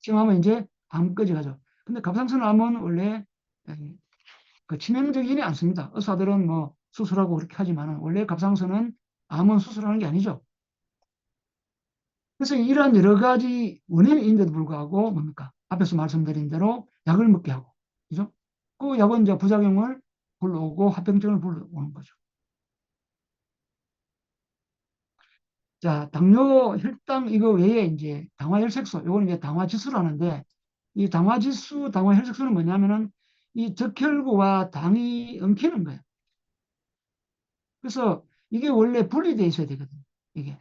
지금 하면 이제 암까지 가죠. 근데 갑상선 암은 원래 그 치명적이지 않습니다. 의사들은 뭐 수술하고 그렇게 하지만 원래 갑상선은 암은 수술하는 게 아니죠. 그래서 이러한 여러 가지 원인인데도 불구하고 뭡니까? 앞에서 말씀드린 대로 약을 먹게 하고, 그죠? 그 약은 이제 부작용을 불러오고 합병증을 불러오는 거죠. 자, 당뇨, 혈당 이거 외에 이제 당화혈색소, 이거는 이제 당화지수라는데 이 당화지수, 당화혈색소는 뭐냐면은 이 적혈구와 당이 엉키는 거예요. 그래서 이게 원래 분리되어 있어야 되거든요. 이게.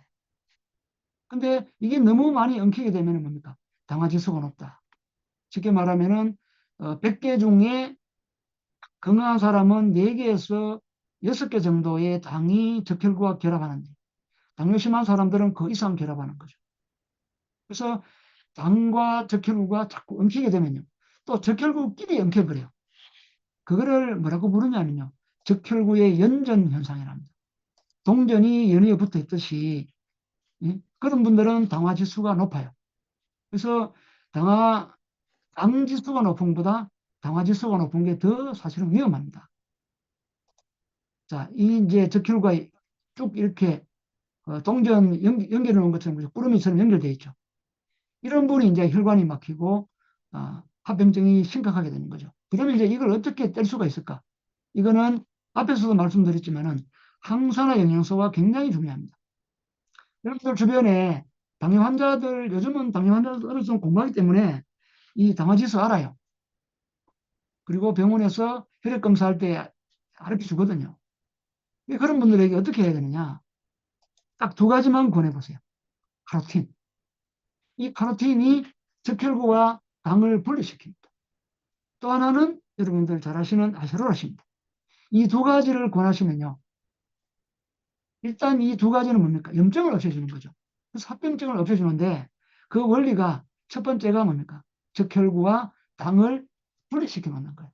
근데 이게 너무 많이 엉키게 되면 뭡니까? 당화지수가 높다. 쉽게 말하면은 100개 중에 건강한 사람은 4개에서 6개 정도의 당이 적혈구와 결합하는데 당뇨 심한 사람들은 그 이상 결합하는 거죠. 그래서 당과 적혈구가 자꾸 엉키게 되면요. 또 적혈구끼리 엉켜버려요. 그거를 뭐라고 부르냐면요. 적혈구의 연전 현상이랍니다. 동전이 연이에 붙어 있듯이 그런 분들은 당화 지수가 높아요. 그래서 당 지수가 높은 것보다 당화 지수가 높은 게 더 사실은 위험합니다. 자, 이 이제 적혈구가 쭉 이렇게 동전 연결해 놓은 것처럼 구름이처럼 연결되어 있죠. 이런 분이 이제 혈관이 막히고 합병증이 심각하게 되는 거죠. 그러면 이제 이걸 어떻게 뗄 수가 있을까? 이거는 앞에서도 말씀드렸지만은 항산화 영양소가 굉장히 중요합니다. 여러분들 주변에 당뇨 환자들, 요즘은 당뇨 환자들 어느 정도 공부하기 때문에 이 당화지수 알아요. 그리고 병원에서 혈액 검사할 때 가르쳐 주거든요. 그런 분들에게 어떻게 해야 되느냐? 딱 두 가지만 권해보세요. 카로틴. 이 카로틴이 적혈구와 당을 분리시킵니다. 또 하나는 여러분들 잘 아시는 아세로라십니다. 이 두 가지를 권하시면요. 일단 이 두 가지는 뭡니까? 염증을 없애주는 거죠. 그래서 합병증을 없애주는데 그 원리가 첫 번째가 뭡니까? 적혈구와 당을 분리시켜 놓는 거예요.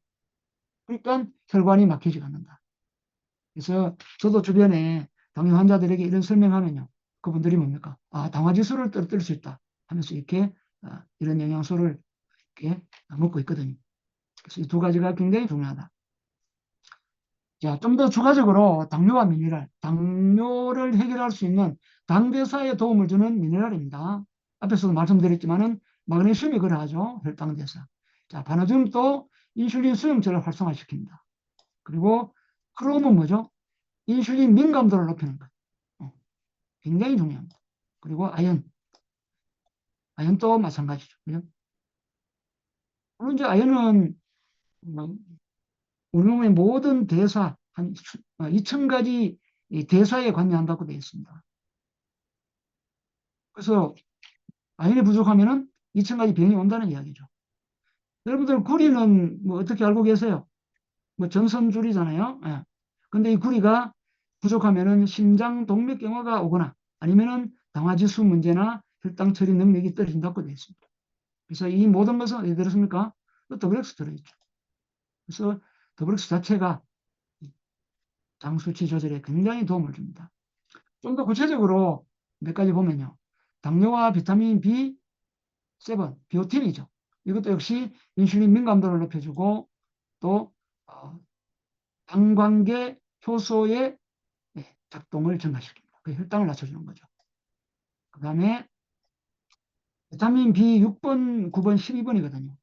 그러니까 혈관이 막히지 않는다. 그래서 저도 주변에 당뇨 환자들에게 이런 설명하면요. 그분들이 뭡니까? 당화지수를 떨어뜨릴 수 있다 하면서 이렇게 이런 영양소를 이렇게 먹고 있거든요. 그래서 이 두 가지가 굉장히 중요하다. 자, 좀 더 추가적으로 당뇨와 미네랄, 당뇨를 해결할 수 있는 당대사에 도움을 주는 미네랄입니다. 앞에서도 말씀드렸지만은 마그네슘이 그러하죠. 혈당대사. 자, 바나듐도 인슐린 수용체를 활성화시킵니다. 그리고 크롬은 뭐죠? 인슐린 민감도를 높이는 것. 굉장히 중요합니다. 그리고 아연도 마찬가지죠. 그죠? 물론 이제 아연은 뭐 우리 몸의 모든 대사, 한 2,000가지 대사에 관여한다고 되어 있습니다. 그래서 아연이 부족하면은 2,000가지 병이 온다는 이야기죠. 여러분들 구리는 뭐 어떻게 알고 계세요? 뭐 전선줄이잖아요. 예. 근데 이 구리가 부족하면은 심장 동맥경화가 오거나 아니면은 당화지수 문제나 혈당 처리 능력이 떨어진다고 되어 있습니다. 그래서 이 모든 것은 어디 들었습니까? 더블엑스 들어있죠. 그래서 더블엑스 자체가 장 수치 조절에 굉장히 도움을 줍니다. 좀 더 구체적으로 몇 가지 보면요. 당뇨와 비타민 B7, 비오틴이죠. 이것도 역시 인슐린 민감도를 높여주고 또 당관계 효소의 작동을 증가시킵니다. 그 혈당을 낮춰주는 거죠. 그 다음에 비타민 B 6번, 9번, 12번이거든요.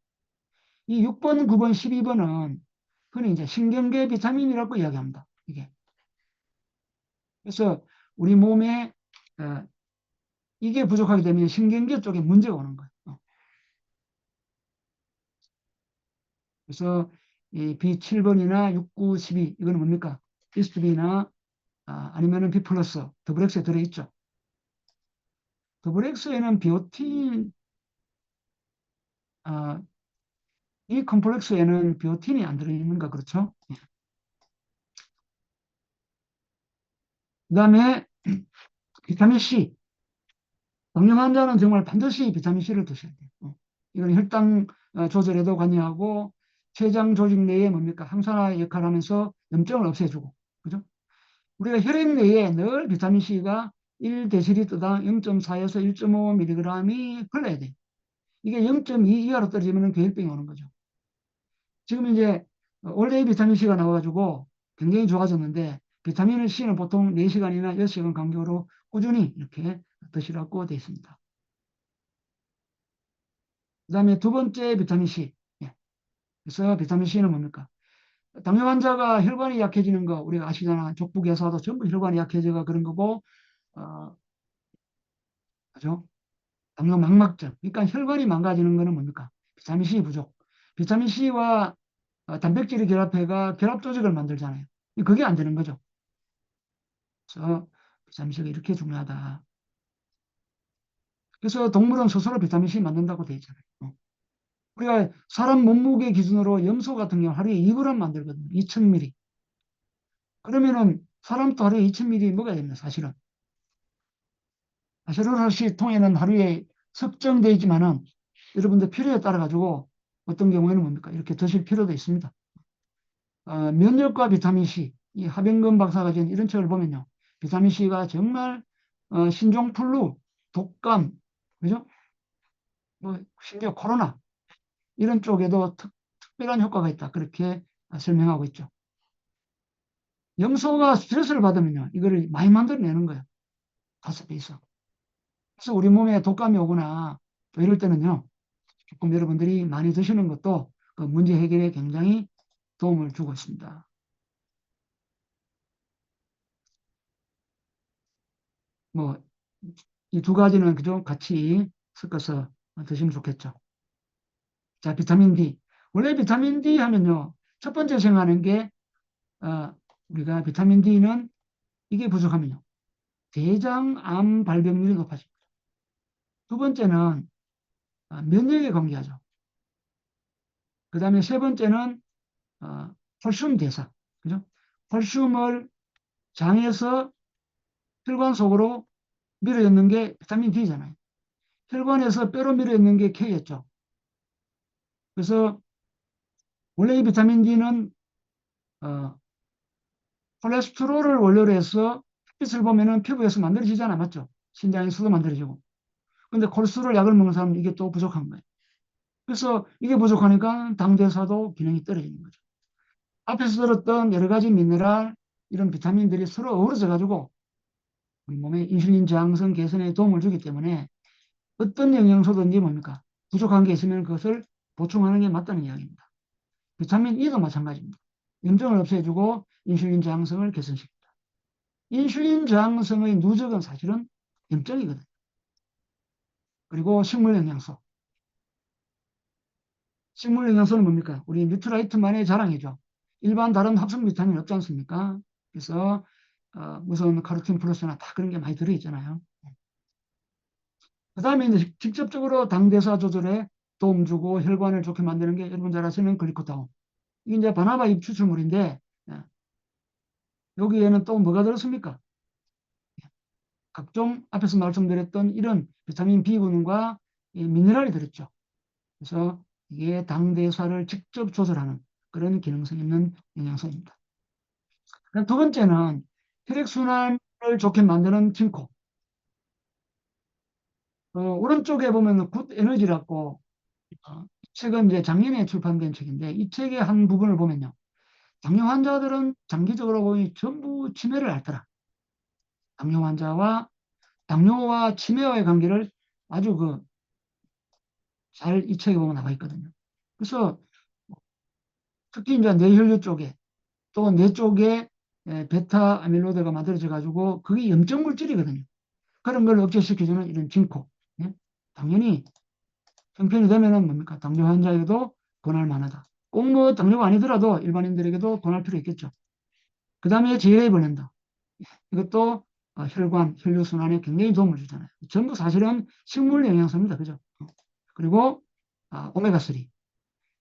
이 6번, 9번, 12번은 흔히 이제 신경계 비타민이라고 이야기합니다. 이게. 그래서 우리 몸에 이게 부족하게 되면 신경계 쪽에 문제가 오는 거예요. 그래서 이 B7번이나 6, 9, 12 이거는 뭡니까? 이스트비나 아니면은 B 플러스 더블엑스에 들어있죠. 더블엑스에는 비오틴 이 컴플렉스에는 비오틴이 안 들어있는가 그렇죠? 그 다음에 비타민 C. 당뇨 환자는 정말 반드시 비타민 C를 드셔야 돼요. 이건 혈당 조절에도 관여하고 췌장 조직 내에 뭡니까? 항산화 역할을 하면서 염증을 없애주고. 그죠? 우리가 혈액 내에 늘 비타민 C가 1데시리터당 0.4에서 1.5mg이 흘러야 돼요. 이게 0.2 이하로 떨어지면 괴혈병이 오는 거죠. 지금 이제 원래 비타민 C가 나와가지고 굉장히 좋아졌는데 비타민 C는 보통 4시간이나 6시간 간격으로 꾸준히 이렇게 드시라고 되어 있습니다. 그 다음에 두 번째 비타민 C. 예. 그래서 비타민 C는 뭡니까? 당뇨 환자가 혈관이 약해지는 거 우리가 아시잖아. 족부개사도 전부 혈관이 약해져가 그런 거고, 그죠? 당뇨 망막증. 그러니까 혈관이 망가지는 거는 뭡니까? 비타민 C 부족. 비타민 C와 단백질이 결합해가 결합 조직을 만들잖아요. 그게 안 되는 거죠. 그래서 비타민 C가 이렇게 중요하다. 그래서 동물은 스스로 비타민 C 만든다고 되어 있잖아요. 우리가 사람 몸무게 기준으로 염소 같은 경우 하루에 2g 만들거든요. 2000ml. 그러면은 사람도 하루에 2000ml 먹어야 됩니다. 사실은. 아세로라시 통에는 하루에 석정되어 있지만은 여러분들 필요에 따라 가지고 어떤 경우에는 뭡니까? 이렇게 드실 필요도 있습니다. 면역과 비타민 C, 이 하병근 박사가 지은 이런 책을 보면요. 비타민 C가 정말 신종플루, 독감, 그죠? 뭐 심지어 코로나 이런 쪽에도 특별한 효과가 있다. 그렇게 설명하고 있죠. 염소가 스트레스를 받으면요. 이거를 많이 만들어내는 거예요. 5배 이상. 그래서 우리 몸에 독감이 오거나 또 이럴 때는요. 조금 여러분들이 많이 드시는 것도 그 문제 해결에 굉장히 도움을 주고 있습니다. 뭐, 이 두 가지는 그죠? 같이 섞어서 드시면 좋겠죠. 자, 비타민 D. 원래 비타민 D 하면요. 첫 번째 생각하는 게, 우리가 비타민 D는 이게 부족하면요. 대장암 발병률이 높아집니다. 두 번째는 면역에 관계하죠. 그 다음에 세 번째는 콜슘 대사. 그죠? 콜슘을 장에서 혈관 속으로 밀어넣는 게 비타민 D잖아요. 혈관에서 뼈로 밀어넣는 게 K였죠. 그래서 원래 이 비타민 D는 콜레스테롤을 원료로 해서 햇빛을 보면은 피부에서 만들어지잖아, 맞죠? 신장에서도 만들어지고. 근데 콜레스테롤 약을 먹는 사람은 이게 또 부족한 거예요. 그래서 이게 부족하니까 당대사도 기능이 떨어지는 거죠. 앞에서 들었던 여러 가지 미네랄, 이런 비타민들이 서로 어우러져 가지고 우리 몸의 인슐린 저항성 개선에 도움을 주기 때문에 어떤 영양소든지 뭡니까? 부족한 게 있으면 그것을 보충하는 게 맞다는 이야기입니다. 비타민 E도 마찬가지입니다. 염증을 없애주고 인슐린 저항성을 개선시킵니다. 인슐린 저항성의 누적은 사실은 염증이거든요. 그리고 식물 영양소. 식물 영양소는 뭡니까? 우리 뉴트라이트만의 자랑이죠. 일반 다른 합성 비타민 없지 않습니까? 그래서 무슨 카로틴 플러스나 다 그런 게 많이 들어있잖아요. 그 다음에 이제 직접적으로 당대사 조절에 도움 주고 혈관을 좋게 만드는 게 여러분 잘 아시는 글리코다운. 이게 이제 바나나 잎 추출물인데 여기에는 또 뭐가 들었습니까? 각종 앞에서 말씀드렸던 이런 비타민 B군과 미네랄이 들었죠. 그래서 이게 당대사를 직접 조절하는 그런 기능성 있는 영양소입니다. 두 번째는 혈액순환을 좋게 만드는 징코. 오른쪽에 보면 굿 에너지라고 책은 이제 작년에 출판된 책인데 이 책의 한 부분을 보면요. 당뇨 환자들은 장기적으로 보니 전부 치매를 앓더라. 당뇨 환자와 당뇨와 치매와의 관계를 아주 잘 이 책에 보면 나와 있거든요. 그래서 특히 이제 뇌혈류 쪽에 또 뇌 쪽에 베타 아밀로이드가 만들어져 가지고 그게 염증 물질이거든요. 그런 걸 억제시켜주는 이런 징코. 예? 당연히 형편이 되면은 뭡니까? 당뇨 환자에게도 권할 만하다. 꼭 뭐 당뇨가 아니더라도 일반인들에게도 권할 필요 있겠죠. 그 다음에 제이레이 블렌더. 이것도 혈관, 혈류순환에 굉장히 도움을 주잖아요. 전부 사실은 식물 영양소입니다. 그죠? 그리고 오메가3.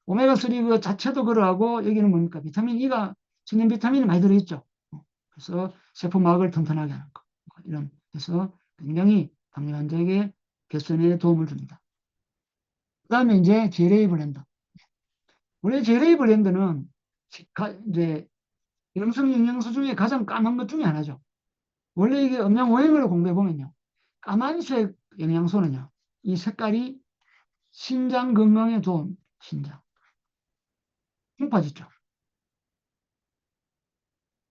오메가3 그 자체도 그러하고 여기는 뭡니까? 비타민 E가 천연 비타민이 많이 들어있죠. 그래서 세포막을 튼튼하게 하는 거. 이런 그래서 굉장히 당뇨 환자에게 개선에 도움을 줍니다. 그 다음에 이제 제레이 블렌더. 원래 제레이 블렌더는 이제 염성 영양소 중에 가장 까만 것 중에 하나죠. 원래 이게 음양 오행을 공부해 보면요. 까만색 영양소는요. 이 색깔이 신장 건강에 도움, 신장. 흉파지죠.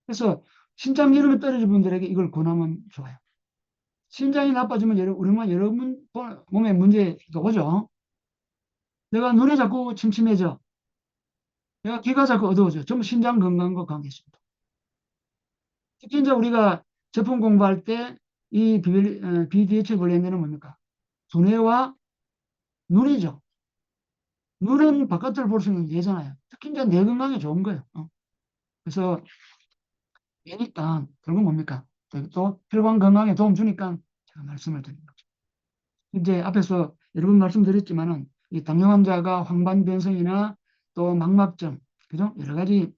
그래서 신장 기름이 떨어진 분들에게 이걸 권하면 좋아요. 신장이 나빠지면 우리만 여러분 몸에 문제가 오죠. 내가 눈이 자꾸 침침해져. 내가 귀가 자꾸 어두워져. 전부 신장 건강과 관계있습니다. 특히 이제 우리가 제품 공부할 때 이 BDH 블렌드는 뭡니까? 두뇌와 눈이죠. 눈은 바깥을 볼 수 있는 뇌잖아요. 특히 이제 뇌 건강에 좋은 거예요. 그래서 뇌니까 결국 뭡니까? 또 혈관 건강에 도움 주니까 제가 말씀을 드린 거죠. 이제 앞에서 여러 번 말씀드렸지만은 이 당뇨 환자가 황반 변성이나 또 망막증, 그죠? 여러 가지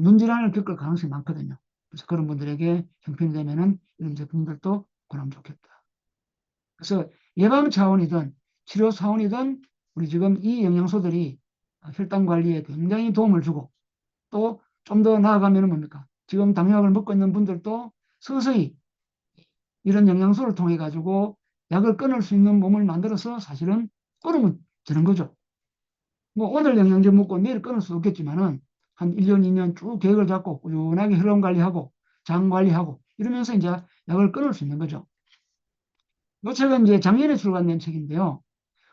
눈 질환을 겪을 가능성이 많거든요. 그래서 그런 분들에게 형편이 되면은 이런 제품들도 권하면 좋겠다. 그래서 예방 차원이든 치료 차원이든 우리 지금 이 영양소들이 혈당 관리에 굉장히 도움을 주고 또 좀 더 나아가면 뭡니까? 지금 당뇨약을 먹고 있는 분들도 서서히 이런 영양소를 통해 가지고 약을 끊을 수 있는 몸을 만들어서 사실은 끊으면 되는 거죠. 뭐 오늘 영양제 먹고 내일 끊을 수 없겠지만은 한 1년, 2년 쭉 계획을 잡고 꾸준하게 혈압 관리하고 장 관리하고 이러면서 이제 약을 끊을 수 있는 거죠. 이 책은 이제 작년에 출간된 책인데요.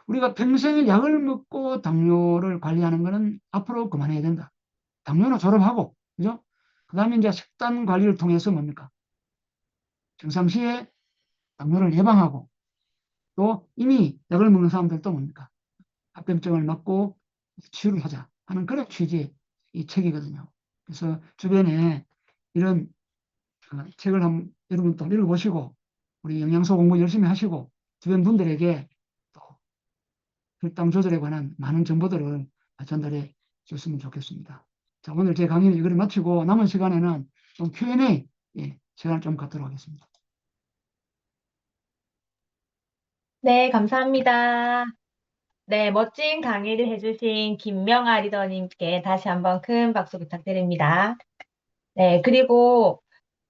우리가 평생 약을 먹고 당뇨를 관리하는 거는 앞으로 그만해야 된다. 당뇨는 졸업하고, 그죠? 그 다음에 이제 식단 관리를 통해서 뭡니까? 평상시에 당뇨를 예방하고, 또 이미 약을 먹는 사람들도 뭡니까? 합병증을 막고 치료를 하자 하는 그런 취지의 이 책이거든요. 그래서 주변에 이런 책을 한번 여러분 또 읽어보시고, 우리 영양소 공부 열심히 하시고, 주변 분들에게 또 혈당 조절에 관한 많은 정보들을 전달해 줬으면 좋겠습니다. 자, 오늘 제 강의는 이걸 마치고 남은 시간에는 좀 Q&A 시간을 좀 갖도록 하겠습니다. 네, 감사합니다. 네, 멋진 강의를 해주신 김명아 리더님께 다시 한번 큰 박수 부탁드립니다. 네, 그리고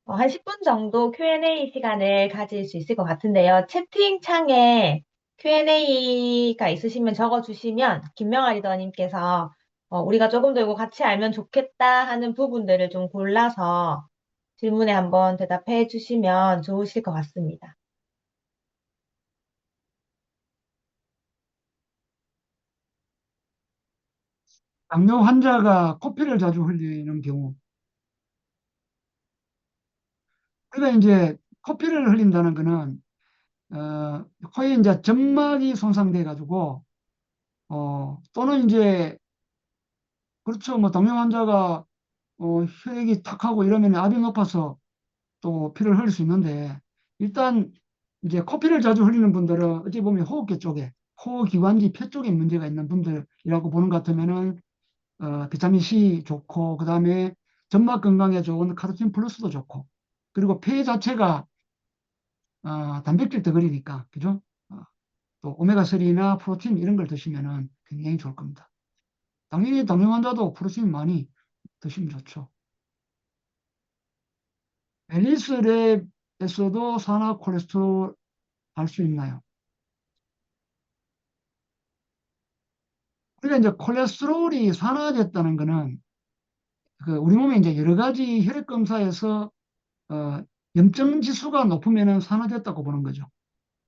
한 10분 정도 Q&A 시간을 가질 수 있을 것 같은데요. 채팅창에 Q&A가 있으시면 적어주시면 김명아 리더님께서 우리가 조금 더 이거 같이 알면 좋겠다 하는 부분들을 좀 골라서 질문에 한번 대답해 주시면 좋으실 것 같습니다. 당뇨 환자가 코피를 자주 흘리는 경우, 우리가 이제 코피를 흘린다는 거는 코에 이제 점막이 손상돼 가지고 또는 이제 그렇죠. 뭐 당뇨 환자가 혈액이 탁하고 이러면 압이 높아서 또 피를 흘릴 수 있는데, 일단 이제 코피를 자주 흘리는 분들은 어찌 보면 호흡기 쪽에, 호기관지 폐 쪽에 문제가 있는 분들이라고 보는 것 같으면은 비타민 C 좋고, 그 다음에 점막 건강에 좋은 카로틴 플러스도 좋고, 그리고 폐 자체가 단백질 덩어리니까, 그죠? 또 오메가3나 프로틴 이런 걸 드시면은 굉장히 좋을 겁니다. 당연히 당뇨 환자도 프로틴 많이 드시면 좋죠. 앨리스랩에서도 산화 콜레스테롤 알 수 있나요? 우리가 이제 콜레스테롤이 산화됐다는 거는 그 우리 몸에 이제 여러 가지 혈액 검사에서 어, 염증 지수가 높으면은 산화됐다고 보는 거죠.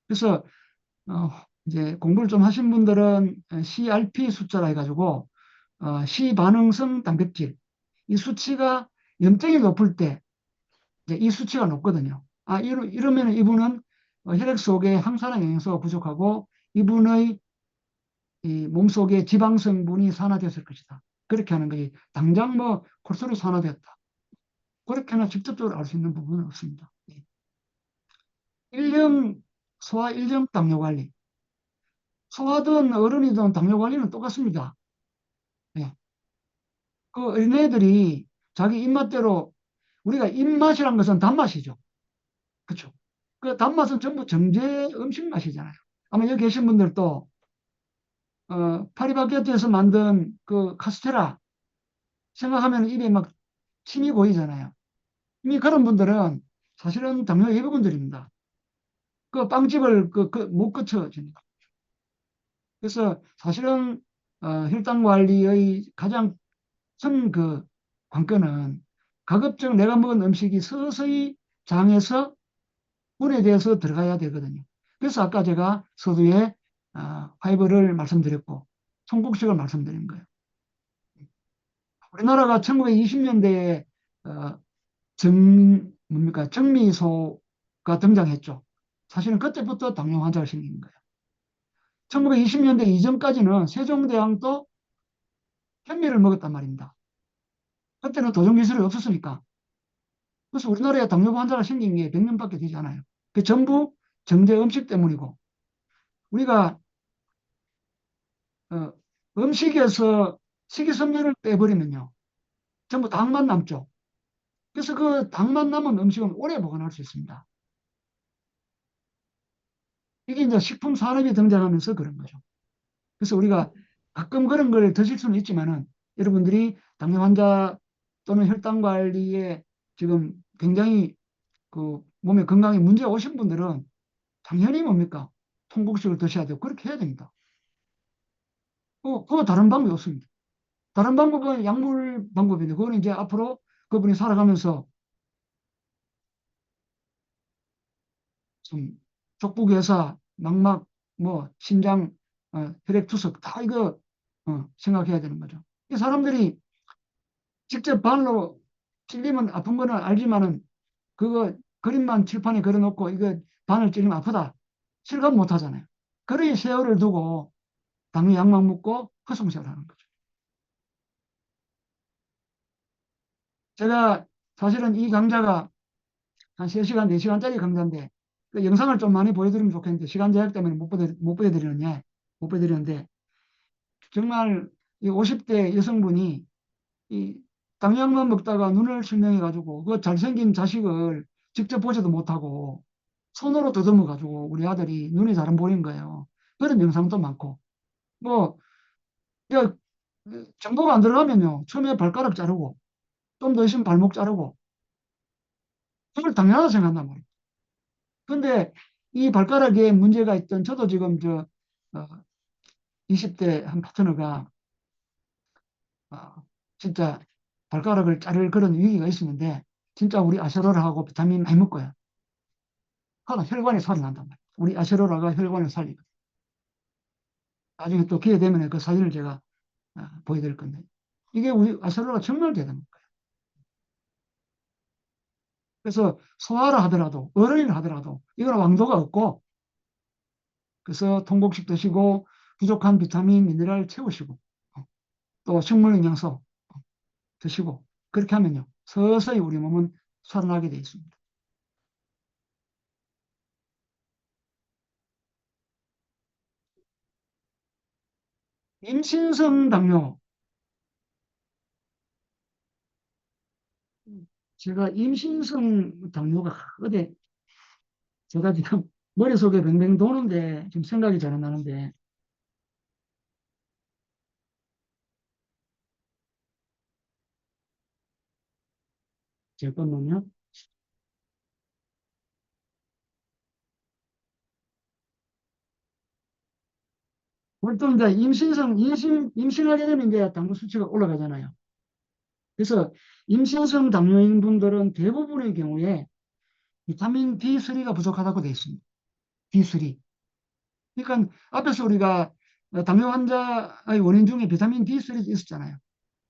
그래서 이제 공부를 좀 하신 분들은 CRP 숫자라 해가지고 시반응성 단백질 이 수치가 염증이 높을 때 이제 이 수치가 높거든요. 이러면 이분은 혈액 속에 항산화 영양소가 부족하고 이분의 이 몸속에 지방 성분이 산화됐을 것이다. 그렇게 하는 거지. 당장 뭐 콜레스테롤이 산화됐다. 그렇게나 직접적으로 알 수 있는 부분은 없습니다. 예. 일형 소아 일형 당뇨 관리. 소아든 어른이든 당뇨 관리는 똑같습니다. 예. 그 어린애들이 자기 입맛대로, 우리가 입맛이란 것은 단맛이죠. 그렇죠? 그 단맛은 전부 정제 음식 맛이잖아요. 아마 여기 계신 분들도 파리바게뜨에서 만든 그 카스테라 생각하면 입에 막 침이 고이잖아요. 이미 그런 분들은 사실은 당뇨 예비군들입니다. 그 빵집을 못 거쳐집니다. 그래서 사실은 혈당 관리의 가장 큰 그 관건은 가급적 내가 먹은 음식이 서서히 장에서 분해돼서 들어가야 되거든요. 그래서 아까 제가 서두에 파이버를 말씀드렸고 통곡식을 말씀드린 거예요. 우리나라가 1920년대에 뭡니까 정미소가 등장했죠. 사실은 그때부터 당뇨 환자가 생긴 거예요. 1920년대 이전까지는 세종대왕도 현미를 먹었단 말입니다. 그때는 도정기술이 없었으니까. 그래서 우리나라에 당뇨 환자가 생긴 게 100년밖에 되지 않아요. 그 전부 정제 음식 때문이고, 우리가 음식에서 식이섬유를 빼버리면요, 전부 당만 남죠. 그래서 그 당만 남은 음식은 오래 보관할 수 있습니다. 이게 이제 식품 산업이 등장하면서 그런 거죠. 그래서 우리가 가끔 그런 걸 드실 수는 있지만은, 여러분들이 당뇨 환자 또는 혈당 관리에 지금 굉장히 그 몸에 건강에 문제 오신 분들은 당연히 뭡니까? 통곡식을 드셔야 되고 그렇게 해야 됩니다. 그거 다른 방법이 없습니다. 다른 방법은 약물 방법인데, 그거는 이제 앞으로 그분이 살아가면서 좀 족부괴사, 망막, 뭐 신장 혈액 투석 다 이거 생각해야 되는 거죠. 이 사람들이 직접 바늘로 찔리면 아픈 거는 알지만은 그거 그림만 칠판에 그려놓고 이거 바늘 찔리면 아프다 실감 못 하잖아요. 그러니 세월을 두고 당뇨 약만 먹고 허송세월 하는 거죠. 제가 사실은 이 강좌가 한 3시간, 4시간짜리 강좌인데 그 영상을 좀 많이 보여드리면 좋겠는데 시간 제약 때문에 못 보여드리는데 정말 이 50대 여성분이 이 당약만 먹다가 눈을 실명해 가지고 그 잘생긴 자식을 직접 보지도 못하고 손으로 더듬어 가지고 우리 아들이 눈이 잘 안 보이는 거예요. 그런 영상도 많고 뭐 야, 정보가 안 들어가면요 처음에 발가락 자르고 좀 더 있으면 발목 자르고 그걸 당연하다 생각한단 말이에요. 근데 이 발가락에 문제가 있던 저도 지금 20대 한 파트너가 어, 진짜 발가락을 자를 그런 위기가 있었는데 진짜 우리 아세로라하고 비타민 많이 먹고요. 하나 혈관이 살아난단 말이에요. 우리 아세로라가 혈관을 살리고 나중에 또 기회 되면 그 사진을 제가 보여드릴 건데 이게 우리 아세로라 정말 대단한 거예요. 그래서 소아라 하더라도 어른이라 하더라도 이건 왕도가 없고 그래서 통곡식 드시고 부족한 비타민, 미네랄 채우시고 또 식물 영양소 드시고 그렇게 하면요 서서히 우리 몸은 살아나게 되어 있습니다. 임신성 당뇨 제가 임신성 당뇨가 어디 제가 지금 머릿속에 뱅뱅 도는데 지금 생각이 잘 안 나는데 잠깐만요. 보통 이제 임신하게 되면 이제 당뇨 수치가 올라가잖아요. 그래서 임신성 당뇨인 분들은 대부분의 경우에 비타민 D3가 부족하다고 되어 있습니다. D3. 그러니까 앞에서 우리가 당뇨 환자의 원인 중에 비타민 D3도 있었잖아요.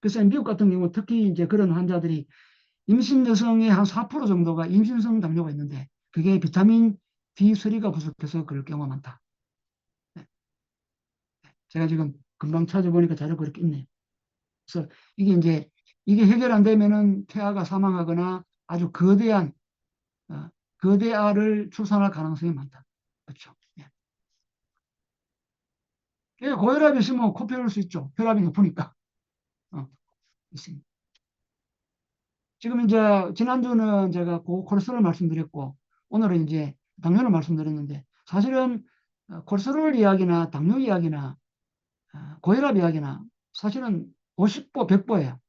그래서 미국 같은 경우 특히 이제 그런 환자들이 임신 여성의 한 4% 정도가 임신성 당뇨가 있는데 그게 비타민 D3가 부족해서 그럴 경우가 많다. 네. 제가 지금 금방 찾아보니까 자료가 그렇게 있네요. 그래서 이게 이제 이게 해결 안 되면은 태아가 사망하거나 아주 어, 거대아를 출산할 가능성이 많다. 그렇죠. 예. 고혈압이 있으면 코피 흘릴 수 있죠. 혈압이 높으니까. 있습니다. 지금 이제 지난주는 제가 콜레스테롤 말씀드렸고 오늘은 이제 당뇨를 말씀드렸는데 사실은 콜레스테롤 이야기나 당뇨 이야기나 고혈압 이야기나 사실은 50보 100보예요.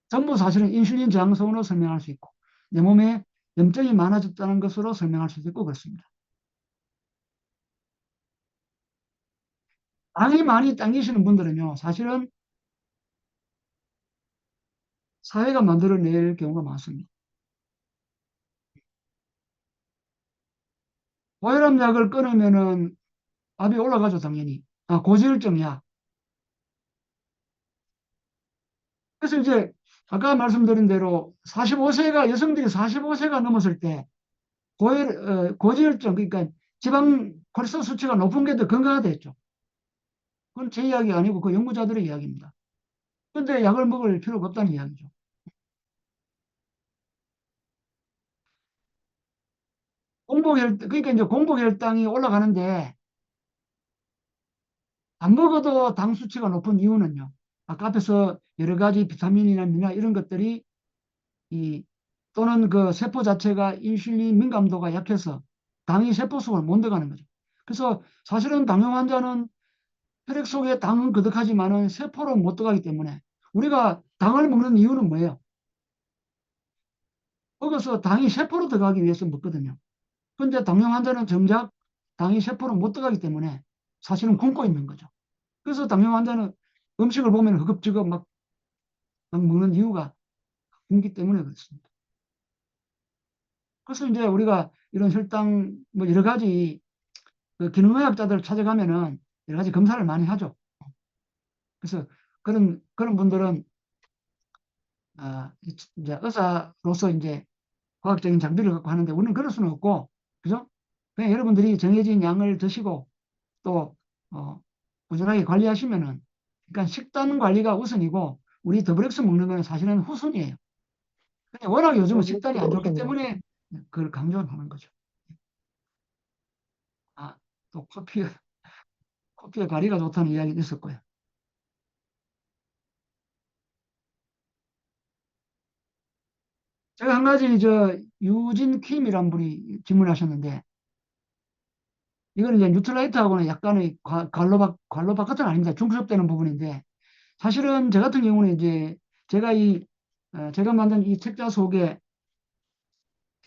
전부 사실은 인슐린 저항성으로 설명할 수 있고 내 몸에 염증이 많아졌다는 것으로 설명할 수도 있고 그렇습니다. 당이 많이 당기시는 분들은요 사실은 사회가 만들어낼 경우가 많습니다. 고혈압 약을 끊으면은 압이 올라가죠 당연히. 고지혈증이야. 그래서 이제 아까 말씀드린 대로 45세가 여성들이 45세가 넘었을 때 고지혈증 그러니까 지방 콜레스테롤 수치가 높은 게 더 건강하다 했죠. 그건 제 이야기 아니고 그 연구자들의 이야기입니다. 그런데 약을 먹을 필요가 없다는 이야기죠. 그러니까 이제 공복혈당이 올라가는데 안 먹어도 당 수치가 높은 이유는요. 아까 앞에서 여러 가지 비타민이나 미네랄 이런 것들이 이 또는 그 세포 자체가 인슐린 민감도가 약해서 당이 세포 속을 못 들어가는 거죠. 그래서 사실은 당뇨 환자는 혈액 속에 당은 그득하지만은 세포로 못 들어가기 때문에 우리가 당을 먹는 이유는 뭐예요? 먹어서 당이 세포로 들어가기 위해서 먹거든요. 그런데 당뇨 환자는 정작 당이 세포로 못 들어가기 때문에 사실은 굶고 있는 거죠. 그래서 당뇨 환자는 음식을 보면 허겁지겁 막 먹는 이유가 굶기 때문에 그렇습니다. 그래서 이제 우리가 이런 혈당 뭐 여러 가지 그 기능의학자들 찾아가면은 여러 가지 검사를 많이 하죠. 그래서 그런 분들은 이제 의사로서 이제 과학적인 장비를 갖고 하는데 우리는 그럴 수는 없고, 그죠? 그냥 여러분들이 정해진 양을 드시고 또 꾸준하게 관리하시면은, 그러니까 식단 관리가 우선이고 우리 더블엑스 먹는 거는 사실은 후순이에요. 근데 워낙 요즘은 식단이 안 좋기 때문에 그걸 강조하는 거죠. 또 커피의 가리가 좋다는 이야기도 있었고요. 제가 한 가지 유진 킴이란 분이 질문하셨는데, 이거는 이제 뉴트라이트하고는 약간의 관로 바깥은 아닙니다. 중첩되는 부분인데, 사실은 저 같은 경우는 이제 제가 만든 이 책자 속에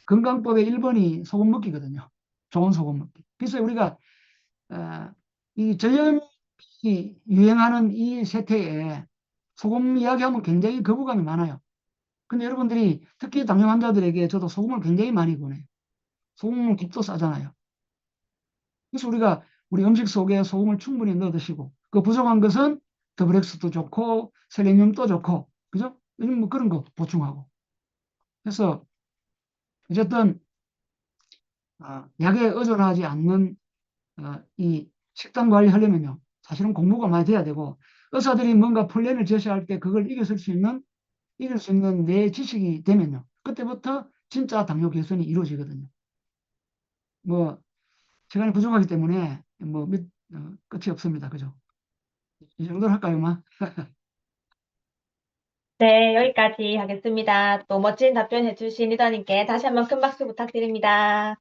건강법의 1번이 소금 먹기거든요. 좋은 소금 먹기. 그래서 우리가 이 저염이 유행하는 이 세태에 소금 이야기하면 굉장히 거부감이 많아요. 근데 여러분들이 특히 당뇨 환자들에게 저도 소금을 굉장히 많이 권해요. 소금은 국도 싸잖아요. 그래서 우리 음식 속에 소금을 충분히 넣어 드시고, 그 부족한 것은 더블엑스도 좋고 셀레늄도 좋고, 그죠? 뭐 그런 거 보충하고. 그래서 어쨌든 약에 의존하지 않는 이 식단 관리하려면요, 사실은 공부가 많이 돼야 되고, 의사들이 뭔가 플랜을 제시할 때 그걸 이길 수 있는 내 지식이 되면요, 그때부터 진짜 당뇨 개선이 이루어지거든요. 뭐 시간이 부족하기 때문에 끝이 없습니다. 그죠? 이 정도로 할까요, 마? 네, 여기까지 하겠습니다. 또 멋진 답변 해주신 리더님께 다시 한번 큰 박수 부탁드립니다.